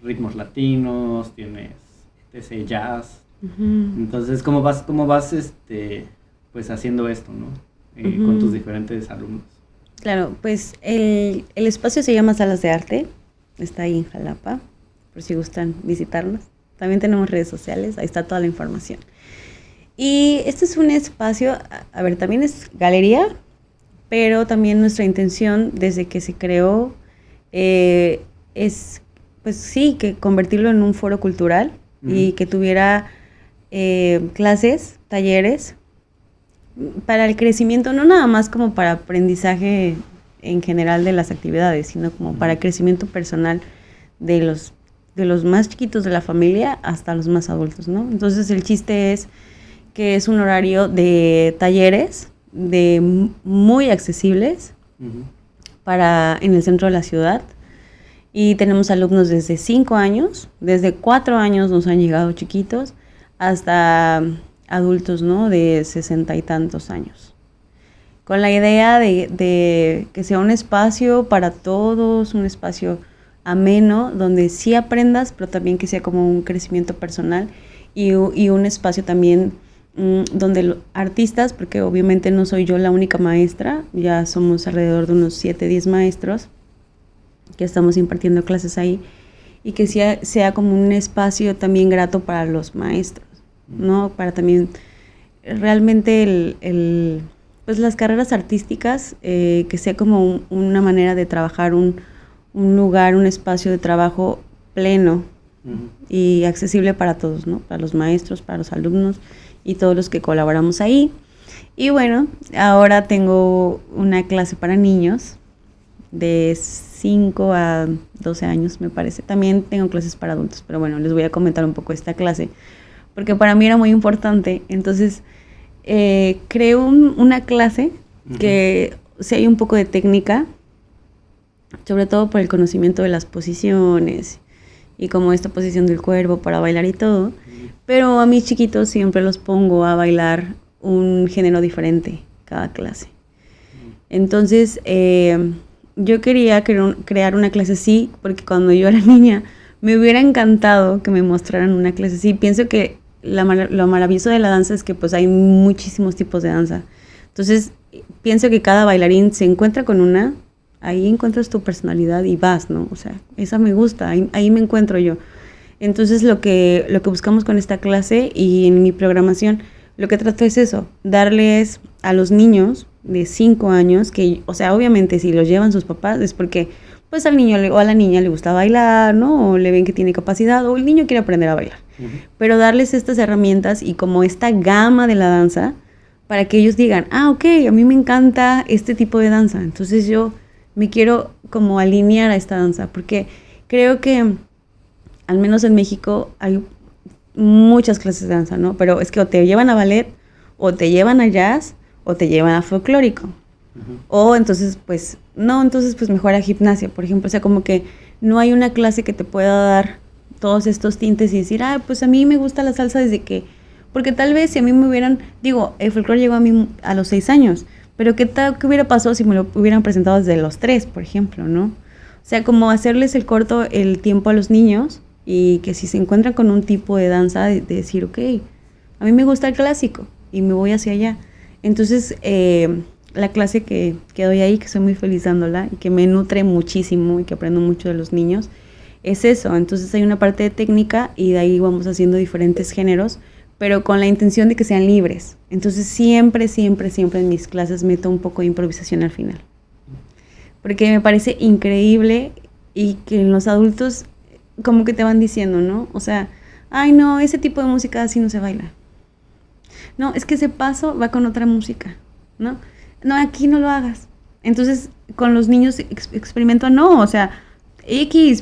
ritmos latinos, tienes ese jazz. Entonces, ¿cómo vas pues haciendo esto, ¿no? Con tus diferentes alumnos? Claro, pues el espacio se llama Salas de Arte, está ahí en Jalapa, por si gustan visitarnos. También tenemos redes sociales, ahí está toda la información. Y este es un espacio, a ver, también es galería, pero también nuestra intención desde que se creó es, pues sí, que convertirlo en un foro cultural y que tuviera clases, talleres para el crecimiento, no nada más como para aprendizaje en general de las actividades, sino como para crecimiento personal de los más chiquitos de la familia hasta los más adultos, ¿no? Entonces el chiste es que es un horario de talleres muy accesibles en el centro de la ciudad, y tenemos alumnos desde 5 años, desde 4 años nos han llegado chiquitos, hasta adultos, ¿no? De 60 y tantos años. Con la idea de que sea un espacio para todos, un espacio ameno, donde sí aprendas, pero también que sea como un crecimiento personal y un espacio también donde artistas, porque obviamente no soy yo la única maestra, ya somos alrededor de unos 7, 10 maestros que estamos impartiendo clases ahí, y que sea como un espacio también grato para los maestros, ¿no? Para también realmente pues las carreras artísticas, que sea como una manera de trabajar un lugar, un espacio de trabajo pleno y accesible para todos, ¿no? Para los maestros, para los alumnos y todos los que colaboramos ahí. Y bueno, ahora tengo una clase para niños de 5 a 12 años, me parece. También tengo clases para adultos, pero bueno, les voy a comentar un poco esta clase, porque para mí era muy importante. Entonces, creé una clase que sí hay un poco de técnica, sobre todo por el conocimiento de las posiciones y como esta posición del cuerpo para bailar y todo, pero a mis chiquitos siempre los pongo a bailar un género diferente cada clase. Entonces, yo quería crear una clase así, porque cuando yo era niña me hubiera encantado que me mostraran una clase así. Pienso que lo maravilloso de la danza es que pues hay muchísimos tipos de danza. Entonces, pienso que cada bailarín se encuentra con una, ahí encuentras tu personalidad y vas, ¿no? O sea, esa me gusta, ahí me encuentro yo. Entonces, lo que buscamos con esta clase y en mi programación, lo que trato es eso, darles a los niños de 5 años, que, o sea, obviamente si los llevan sus papás es porque pues al niño o a la niña le gusta bailar, ¿no? O le ven que tiene capacidad, o el niño quiere aprender a bailar. Pero darles estas herramientas y como esta gama de la danza para que ellos digan, ok, a mí me encanta este tipo de danza, entonces yo me quiero como alinear a esta danza, porque creo que al menos en México hay muchas clases de danza, ¿no? Pero es que o te llevan a ballet, o te llevan a jazz, o te llevan a folclórico. O entonces, pues, no, entonces pues mejor a gimnasia, por ejemplo. O sea, como que no hay una clase que te pueda dar todos estos tintes y decir, pues a mí me gusta la salsa desde que... Porque tal vez si a mí me hubieran... Digo, el folclore llegó a mí a los 6 años, pero ¿qué hubiera pasado si me lo hubieran presentado desde los 3, por ejemplo, no? O sea, como hacerles el tiempo a los niños y que si se encuentran con un tipo de danza, de decir, ok, a mí me gusta el clásico y me voy hacia allá. Entonces, la clase que doy ahí, que soy muy feliz dándola y que me nutre muchísimo y que aprendo mucho de los niños, es eso. Entonces hay una parte de técnica y de ahí vamos haciendo diferentes géneros, pero con la intención de que sean libres. Entonces siempre en mis clases meto un poco de improvisación al final. Porque me parece increíble y que los adultos como que te van diciendo, ¿no? O sea, ay no, ese tipo de música así no se baila. No, es que ese paso va con otra música, ¿no? No, aquí no lo hagas. Entonces, con los niños experimento, no, o sea,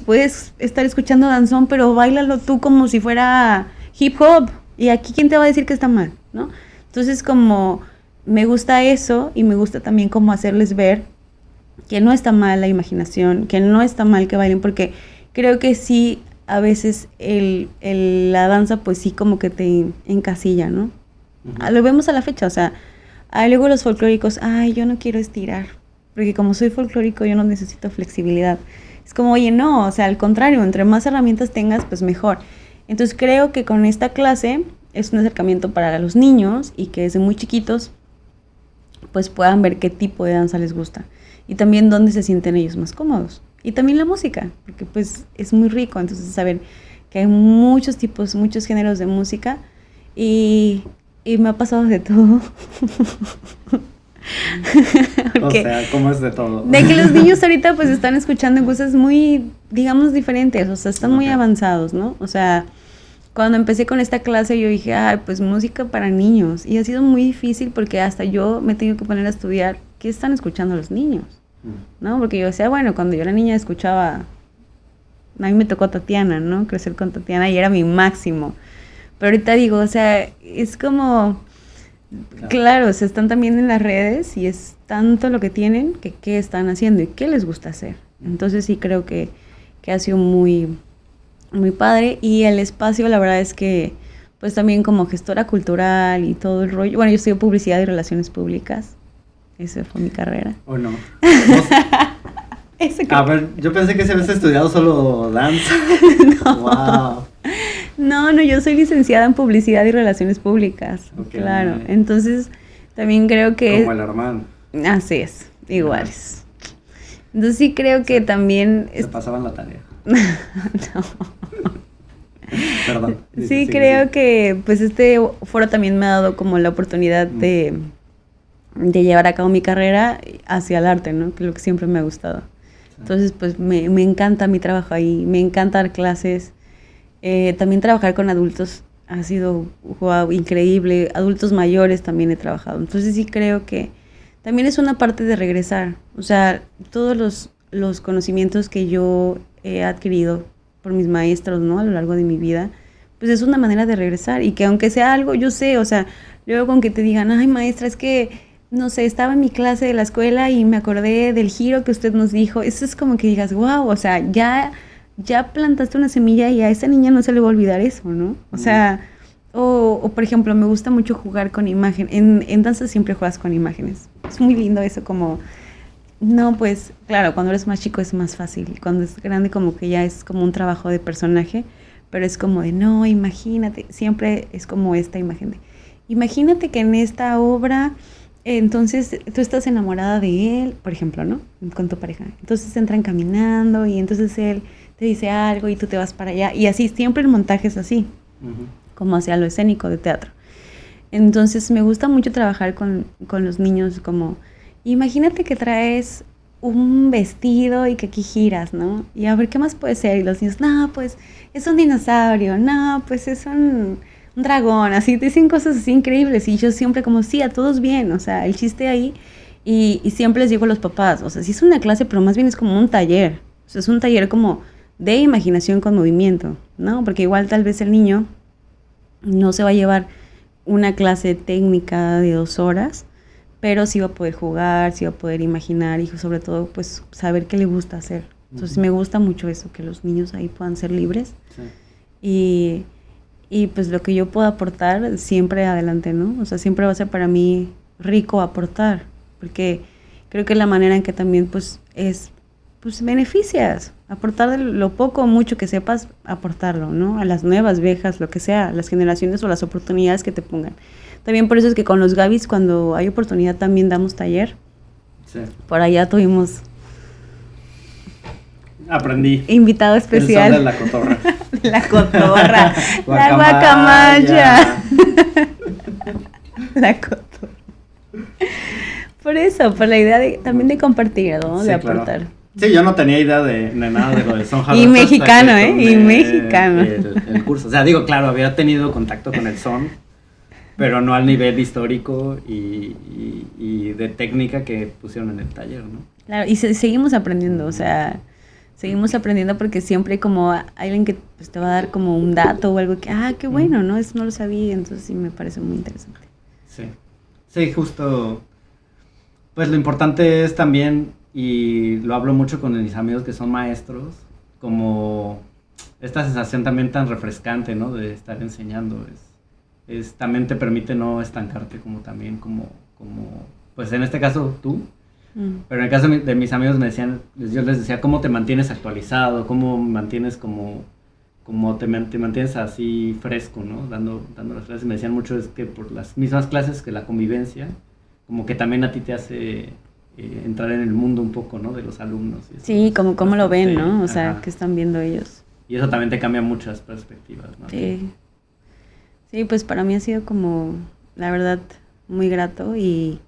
puedes estar escuchando danzón, pero báilalo tú como si fuera hip hop. Y aquí, ¿quién te va a decir que está mal, no? Entonces, como me gusta eso y me gusta también como hacerles ver que no está mal la imaginación, que no está mal que bailen, porque creo que sí, a veces la danza, pues sí, como que te encasilla, ¿no? Lo vemos a la fecha, o sea, luego los folclóricos, yo no quiero estirar, porque como soy folclórico yo no necesito flexibilidad. Es como, oye, no, o sea, al contrario, entre más herramientas tengas, pues mejor. Entonces creo que con esta clase es un acercamiento para los niños y que desde muy chiquitos pues puedan ver qué tipo de danza les gusta y también dónde se sienten ellos más cómodos. Y también la música, porque pues es muy rico, entonces saber que hay muchos tipos, muchos géneros de música y me ha pasado de todo. O sea, ¿cómo es de todo? De que los niños ahorita pues están escuchando cosas muy, digamos, diferentes, o sea, están muy avanzados, ¿no? O sea, cuando empecé con esta clase yo dije, pues música para niños, y ha sido muy difícil porque hasta yo me he tenido que poner a estudiar qué están escuchando los niños, ¿no? Porque yo decía, bueno, cuando yo era niña escuchaba, a mí me tocó Tatiana, ¿no? Crecer con Tatiana y era mi máximo. Pero ahorita digo, o sea, es como, claro, se están también en las redes y es tanto lo que tienen que qué están haciendo y qué les gusta hacer. Entonces sí creo que ha sido muy, muy padre. Y el espacio, la verdad es que, pues también como gestora cultural y todo el rollo. Bueno, yo estudio publicidad y relaciones públicas. Esa fue mi carrera. ¿O no? A ver, yo pensé que se habías estudiado solo danza. No. Wow. No, yo soy licenciada en publicidad y relaciones públicas. Okay. Claro, entonces también creo que... Como el hermano. Así es, iguales. Entonces sí creo que también... Se pasaban la tarea. No. Perdón. Sí, creo que pues este foro también me ha dado como la oportunidad de llevar a cabo mi carrera hacia el arte, ¿no? Que es lo que siempre me ha gustado. Entonces pues me encanta mi trabajo ahí, me encanta dar clases. También trabajar con adultos ha sido increíble. Adultos mayores también he trabajado. Entonces sí creo que también es una parte de regresar. O sea, todos los conocimientos que yo he adquirido por mis maestros, ¿no? A lo largo de mi vida, pues es una manera de regresar. Y que aunque sea algo, yo sé, o sea, luego con que te digan, ay maestra, es que, no sé, estaba en mi clase de la escuela y me acordé del giro que usted nos dijo. Eso es como que digas, wow, o sea, ya plantaste una semilla y a esa niña no se le va a olvidar eso, ¿no? O sea, o por ejemplo, me gusta mucho jugar con imagen. En danza siempre juegas con imágenes. Es muy lindo eso, como... No, pues, claro, cuando eres más chico es más fácil. Cuando es grande como que ya es como un trabajo de personaje, pero es como de, no, imagínate. Siempre es como esta imagen de, imagínate que en esta obra... Entonces tú estás enamorada de él, por ejemplo, ¿no? Con tu pareja. Entonces entran caminando y entonces él te dice algo y tú te vas para allá. Y así, siempre el montaje es así, como hacia lo escénico de teatro. Entonces me gusta mucho trabajar con los niños, como, imagínate que traes un vestido y que aquí giras, ¿no? Y a ver, ¿qué más puede ser? Y los niños, no, pues es un dinosaurio, no, pues es un dragón, así, te dicen cosas así increíbles. Y yo siempre como, sí, a todos bien, o sea, el chiste ahí. Y siempre les digo a los papás, o sea, sí es una clase, pero más bien es como un taller. O sea, es un taller como de imaginación con movimiento, ¿no? Porque igual tal vez el niño no se va a llevar una clase técnica de 2 horas, pero sí va a poder jugar, sí va a poder imaginar y sobre todo pues saber qué le gusta hacer. Entonces me gusta mucho eso, que los niños ahí puedan ser libres. Sí. Y pues lo que yo puedo aportar siempre adelante, ¿no? O sea, siempre va a ser para mí rico aportar, porque creo que la manera en que también pues es, pues beneficias, aportar de lo poco o mucho que sepas, aportarlo, ¿no? A las nuevas viejas, lo que sea, las generaciones o las oportunidades que te pongan. También por eso es que con los Gabis, cuando hay oportunidad, también damos taller. Sí. Por allá tuvimos... Aprendí. Invitado especial. El son de la cotorra. La cotorra. La guacamaya. La cotorra. Por eso, por la idea de, también de compartir, ¿no? Sí, de aportar. Claro. Sí, yo no tenía idea de nada de lo de son Y mexicano, y mexicano. El curso. O sea, digo, claro, había tenido contacto con el son, pero no al nivel histórico y de técnica que pusieron en el taller, ¿no? Claro, y seguimos aprendiendo, o sea, seguimos aprendiendo porque siempre hay como alguien que pues, te va a dar como un dato o algo que, qué bueno, ¿no? Eso no lo sabía, entonces sí me parece muy interesante. Sí, sí, justo, pues lo importante es también, y lo hablo mucho con mis amigos que son maestros, como esta sensación también tan refrescante, ¿no? De estar enseñando, también te permite no estancarte como también, como pues en este caso tú, pero en el caso de mis amigos me decían, yo les decía, ¿cómo te mantienes actualizado? ¿Cómo mantienes como te mantienes así fresco, ¿no? Dando las clases, me decían mucho es que por las mismas clases que la convivencia, como que también a ti te hace entrar en el mundo un poco, ¿no? De los alumnos. Y eso sí, como cómo lo ven, ¿no? O sea, ¿qué están viendo ellos? Y eso también te cambia muchas perspectivas, ¿no? Sí. Sí, pues para mí ha sido como, la verdad, muy grato y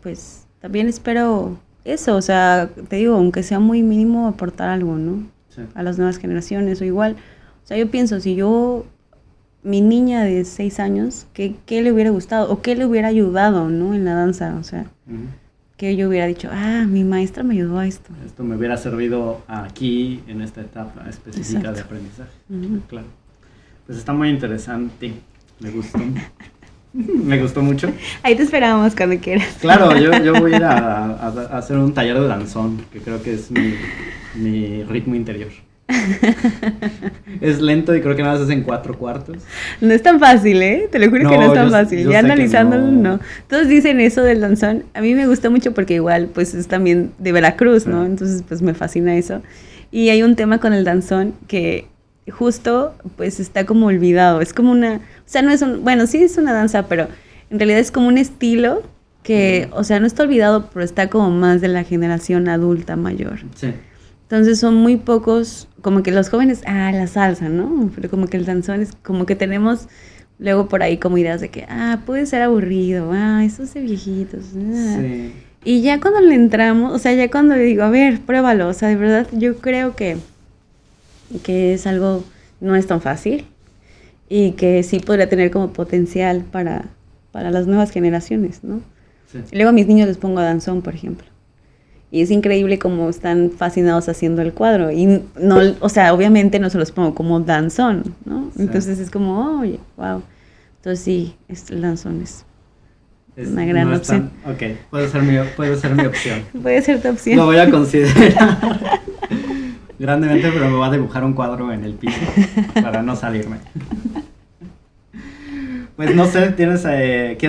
pues también espero eso, o sea, te digo, aunque sea muy mínimo, aportar algo, ¿no? Sí. A las nuevas generaciones o igual. O sea, yo pienso, si mi niña de 6 años, ¿qué le hubiera gustado? O qué le hubiera ayudado, ¿no? En la danza, o sea, que yo hubiera dicho, mi maestra me ayudó a esto. Esto me hubiera servido aquí, en esta etapa específica. Exacto. De aprendizaje. Claro. Pues está muy interesante, me gustó. Me gustó mucho. Ahí te esperamos cuando quieras. Claro, yo voy a ir a hacer un taller de danzón, que creo que es mi ritmo interior. Es lento y creo que nada más es en 4/4. No es tan fácil, ¿eh? Te lo juro que no es tan fácil. Ya analizándolo, no. Todos dicen eso del danzón. A mí me gusta mucho porque igual, pues es también de Veracruz, ¿no? Entonces, pues me fascina eso. Y hay un tema con el danzón que justo, pues está como olvidado. Es como una... O sea, no es bueno, sí es una danza, pero en realidad es como un estilo que, o sea, no está olvidado, pero está como más de la generación adulta mayor. Sí. Entonces son muy pocos, como que los jóvenes, la salsa, ¿no? Pero como que el danzón es como que tenemos luego por ahí como ideas de que, puede ser aburrido, eso es de viejitos. Sí. Y ya cuando le entramos, o sea, ya cuando le digo, a ver, pruébalo, o sea, de verdad yo creo que es algo, no es tan fácil y que sí podría tener como potencial para las nuevas generaciones, ¿no? Sí. Y luego a mis niños les pongo danzón, por ejemplo. Y es increíble cómo están fascinados haciendo el cuadro. Y no, o sea, obviamente no se los pongo como danzón, ¿no? Sí. Entonces es como, oye, wow. Entonces sí, el danzón es una gran opción. Ok, puede ser mi opción. Puede ser tu opción. Lo voy a considerar grandemente, pero me voy a dibujar un cuadro en el piso para no salirme. Pues no sé, ¿quieres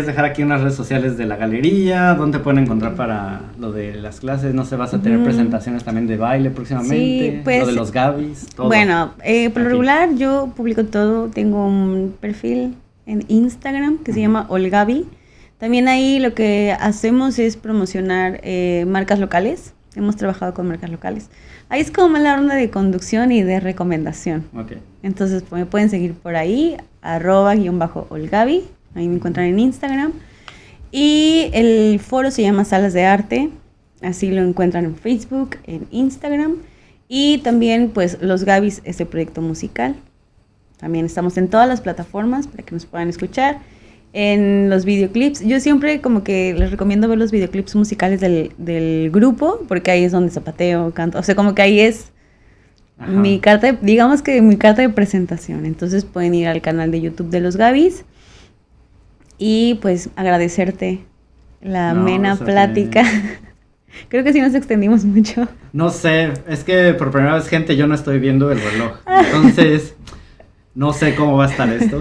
dejar aquí unas redes sociales de la galería? ¿Dónde te pueden encontrar para lo de las clases? No sé, ¿vas a tener presentaciones también de baile próximamente? Sí, pues, lo de los Gabis, todo. Bueno, por lo regular yo publico todo. Tengo un perfil en Instagram que se llama Olgabi. También ahí lo que hacemos es promocionar marcas locales. Hemos trabajado con marcas locales. Ahí es como la ronda de conducción y de recomendación. Okay. Entonces me pueden seguir por ahí, @_Olgabi. ahí me encuentran en Instagram. Y el foro se llama Salas de Arte, así lo encuentran en Facebook, en Instagram. Y también, pues, Los Gabis, este proyecto musical. También estamos en todas las plataformas para que nos puedan escuchar. En los videoclips, yo siempre como que les recomiendo ver los videoclips musicales del grupo, porque ahí es donde zapateo, canto, o sea, como que ahí es mi carta, digamos que mi carta de presentación. Entonces pueden ir al canal de YouTube de Los Gabis y pues agradecerte la amena plática. Creo que sí nos extendimos mucho. No sé, es que por primera vez, gente, yo no estoy viendo el reloj, entonces no sé cómo va a estar esto.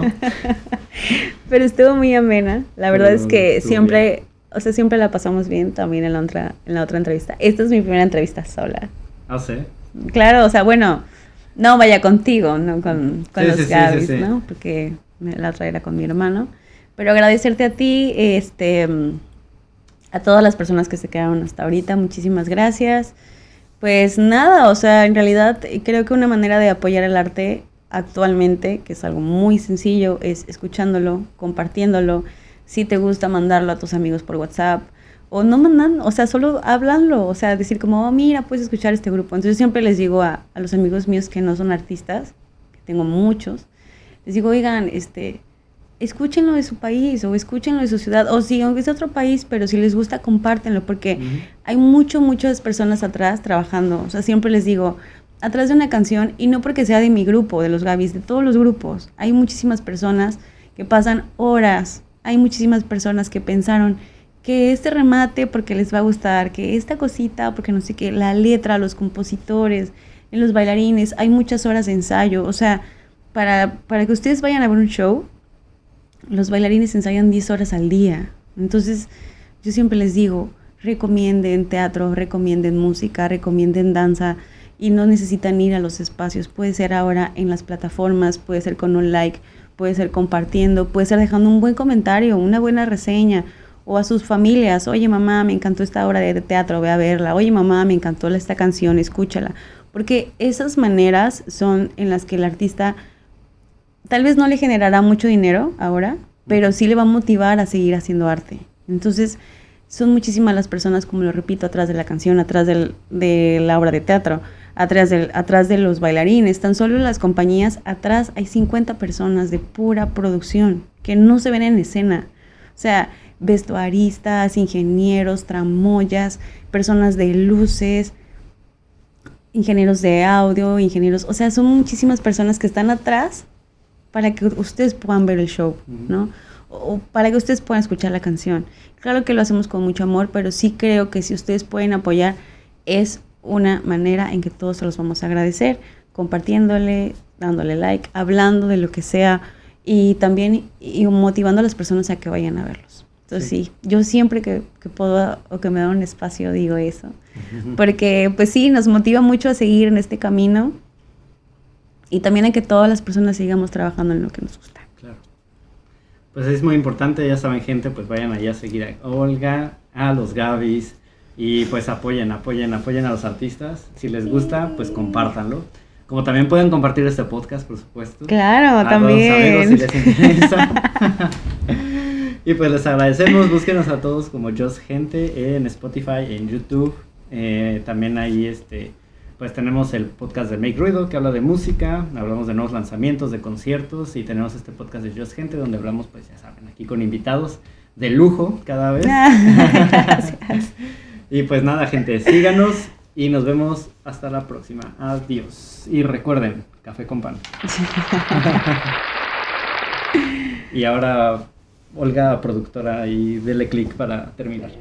Pero estuvo muy amena. La verdad es que siempre, bien. O sea, siempre la pasamos bien también en la otra entrevista. Esta es mi primera entrevista sola. ¿Ah, sí? Claro, o sea, bueno, no vaya contigo, no con los Gabis, sí. ¿No? Porque la otra era con mi hermano. Pero agradecerte a ti, a todas las personas que se quedaron hasta ahorita, muchísimas gracias. Pues nada, o sea, en realidad creo que una manera de apoyar el arte actualmente, que es algo muy sencillo, es escuchándolo, compartiéndolo. Si te gusta, mandarlo a tus amigos por WhatsApp, o no mandan, o sea, solo hablanlo, o sea, decir como, oh, mira, puedes escuchar este grupo. Entonces siempre les digo a los amigos míos que no son artistas, que tengo muchos, les digo, oigan, escúchenlo de su país, o escúchenlo de su ciudad, o si aunque es de otro país, pero si les gusta, compártenlo, porque hay muchas personas atrás trabajando. O sea, siempre les digo, atrás de una canción, y no porque sea de mi grupo, de los Gabis, de todos los grupos, hay muchísimas personas que pasan horas, hay muchísimas personas que pensaron que este remate porque les va a gustar, que esta cosita porque no sé qué, la letra, los compositores, en los bailarines, hay muchas horas de ensayo. O sea, para que ustedes vayan a ver un show, los bailarines ensayan 10 horas al día. Entonces, yo siempre les digo, recomienden teatro, recomienden música, recomienden danza, y no necesitan ir a los espacios. Puede ser ahora en las plataformas, puede ser con un like, puede ser compartiendo, puede ser dejando un buen comentario, una buena reseña, o a sus familias, oye mamá, me encantó esta obra de teatro, ve a verla, oye mamá, me encantó esta canción, escúchala, porque esas maneras son en las que el artista tal vez no le generará mucho dinero ahora, pero sí le va a motivar a seguir haciendo arte. Entonces, son muchísimas las personas, como lo repito, atrás de la canción, atrás de la obra de teatro, atrás de los bailarines. Tan solo en las compañías, atrás hay 50 personas de pura producción que no se ven en escena. O sea, vestuaristas, ingenieros, tramoyas, personas de luces, ingenieros de audio, ingenieros, o sea, son muchísimas personas que están atrás para que ustedes puedan ver el show, ¿no? O para que ustedes puedan escuchar la canción. Claro que lo hacemos con mucho amor, pero sí creo que si ustedes pueden apoyar, es una manera en que todos se los vamos a agradecer, compartiéndole, dándole like, hablando de lo que sea, y también motivando a las personas a que vayan a verlos. Entonces sí, yo siempre que puedo o que me da un espacio digo eso, porque pues sí, nos motiva mucho a seguir en este camino, y también a que todas las personas sigamos trabajando en lo que nos gusta. Claro. Pues es muy importante, ya saben, gente, pues vayan allá a seguir a Olga, a los Gabis, y pues apoyen a los artistas. Si les gusta, pues compártanlo. Como también pueden compartir este podcast, por supuesto. Claro, también. A los amigos si les interesa. Y pues les agradecemos, búsquenos a todos como Just Gente en Spotify, en YouTube. También ahí pues tenemos el podcast de Make Ruido, que habla de música, hablamos de nuevos lanzamientos, de conciertos, y tenemos este podcast de Just Gente, donde hablamos, pues ya saben, aquí con invitados de lujo cada vez. Gracias. Y pues nada, gente, síganos y nos vemos hasta la próxima. Adiós. Y recuerden, café con pan. Y ahora, Olga, productora, y dele click para terminar.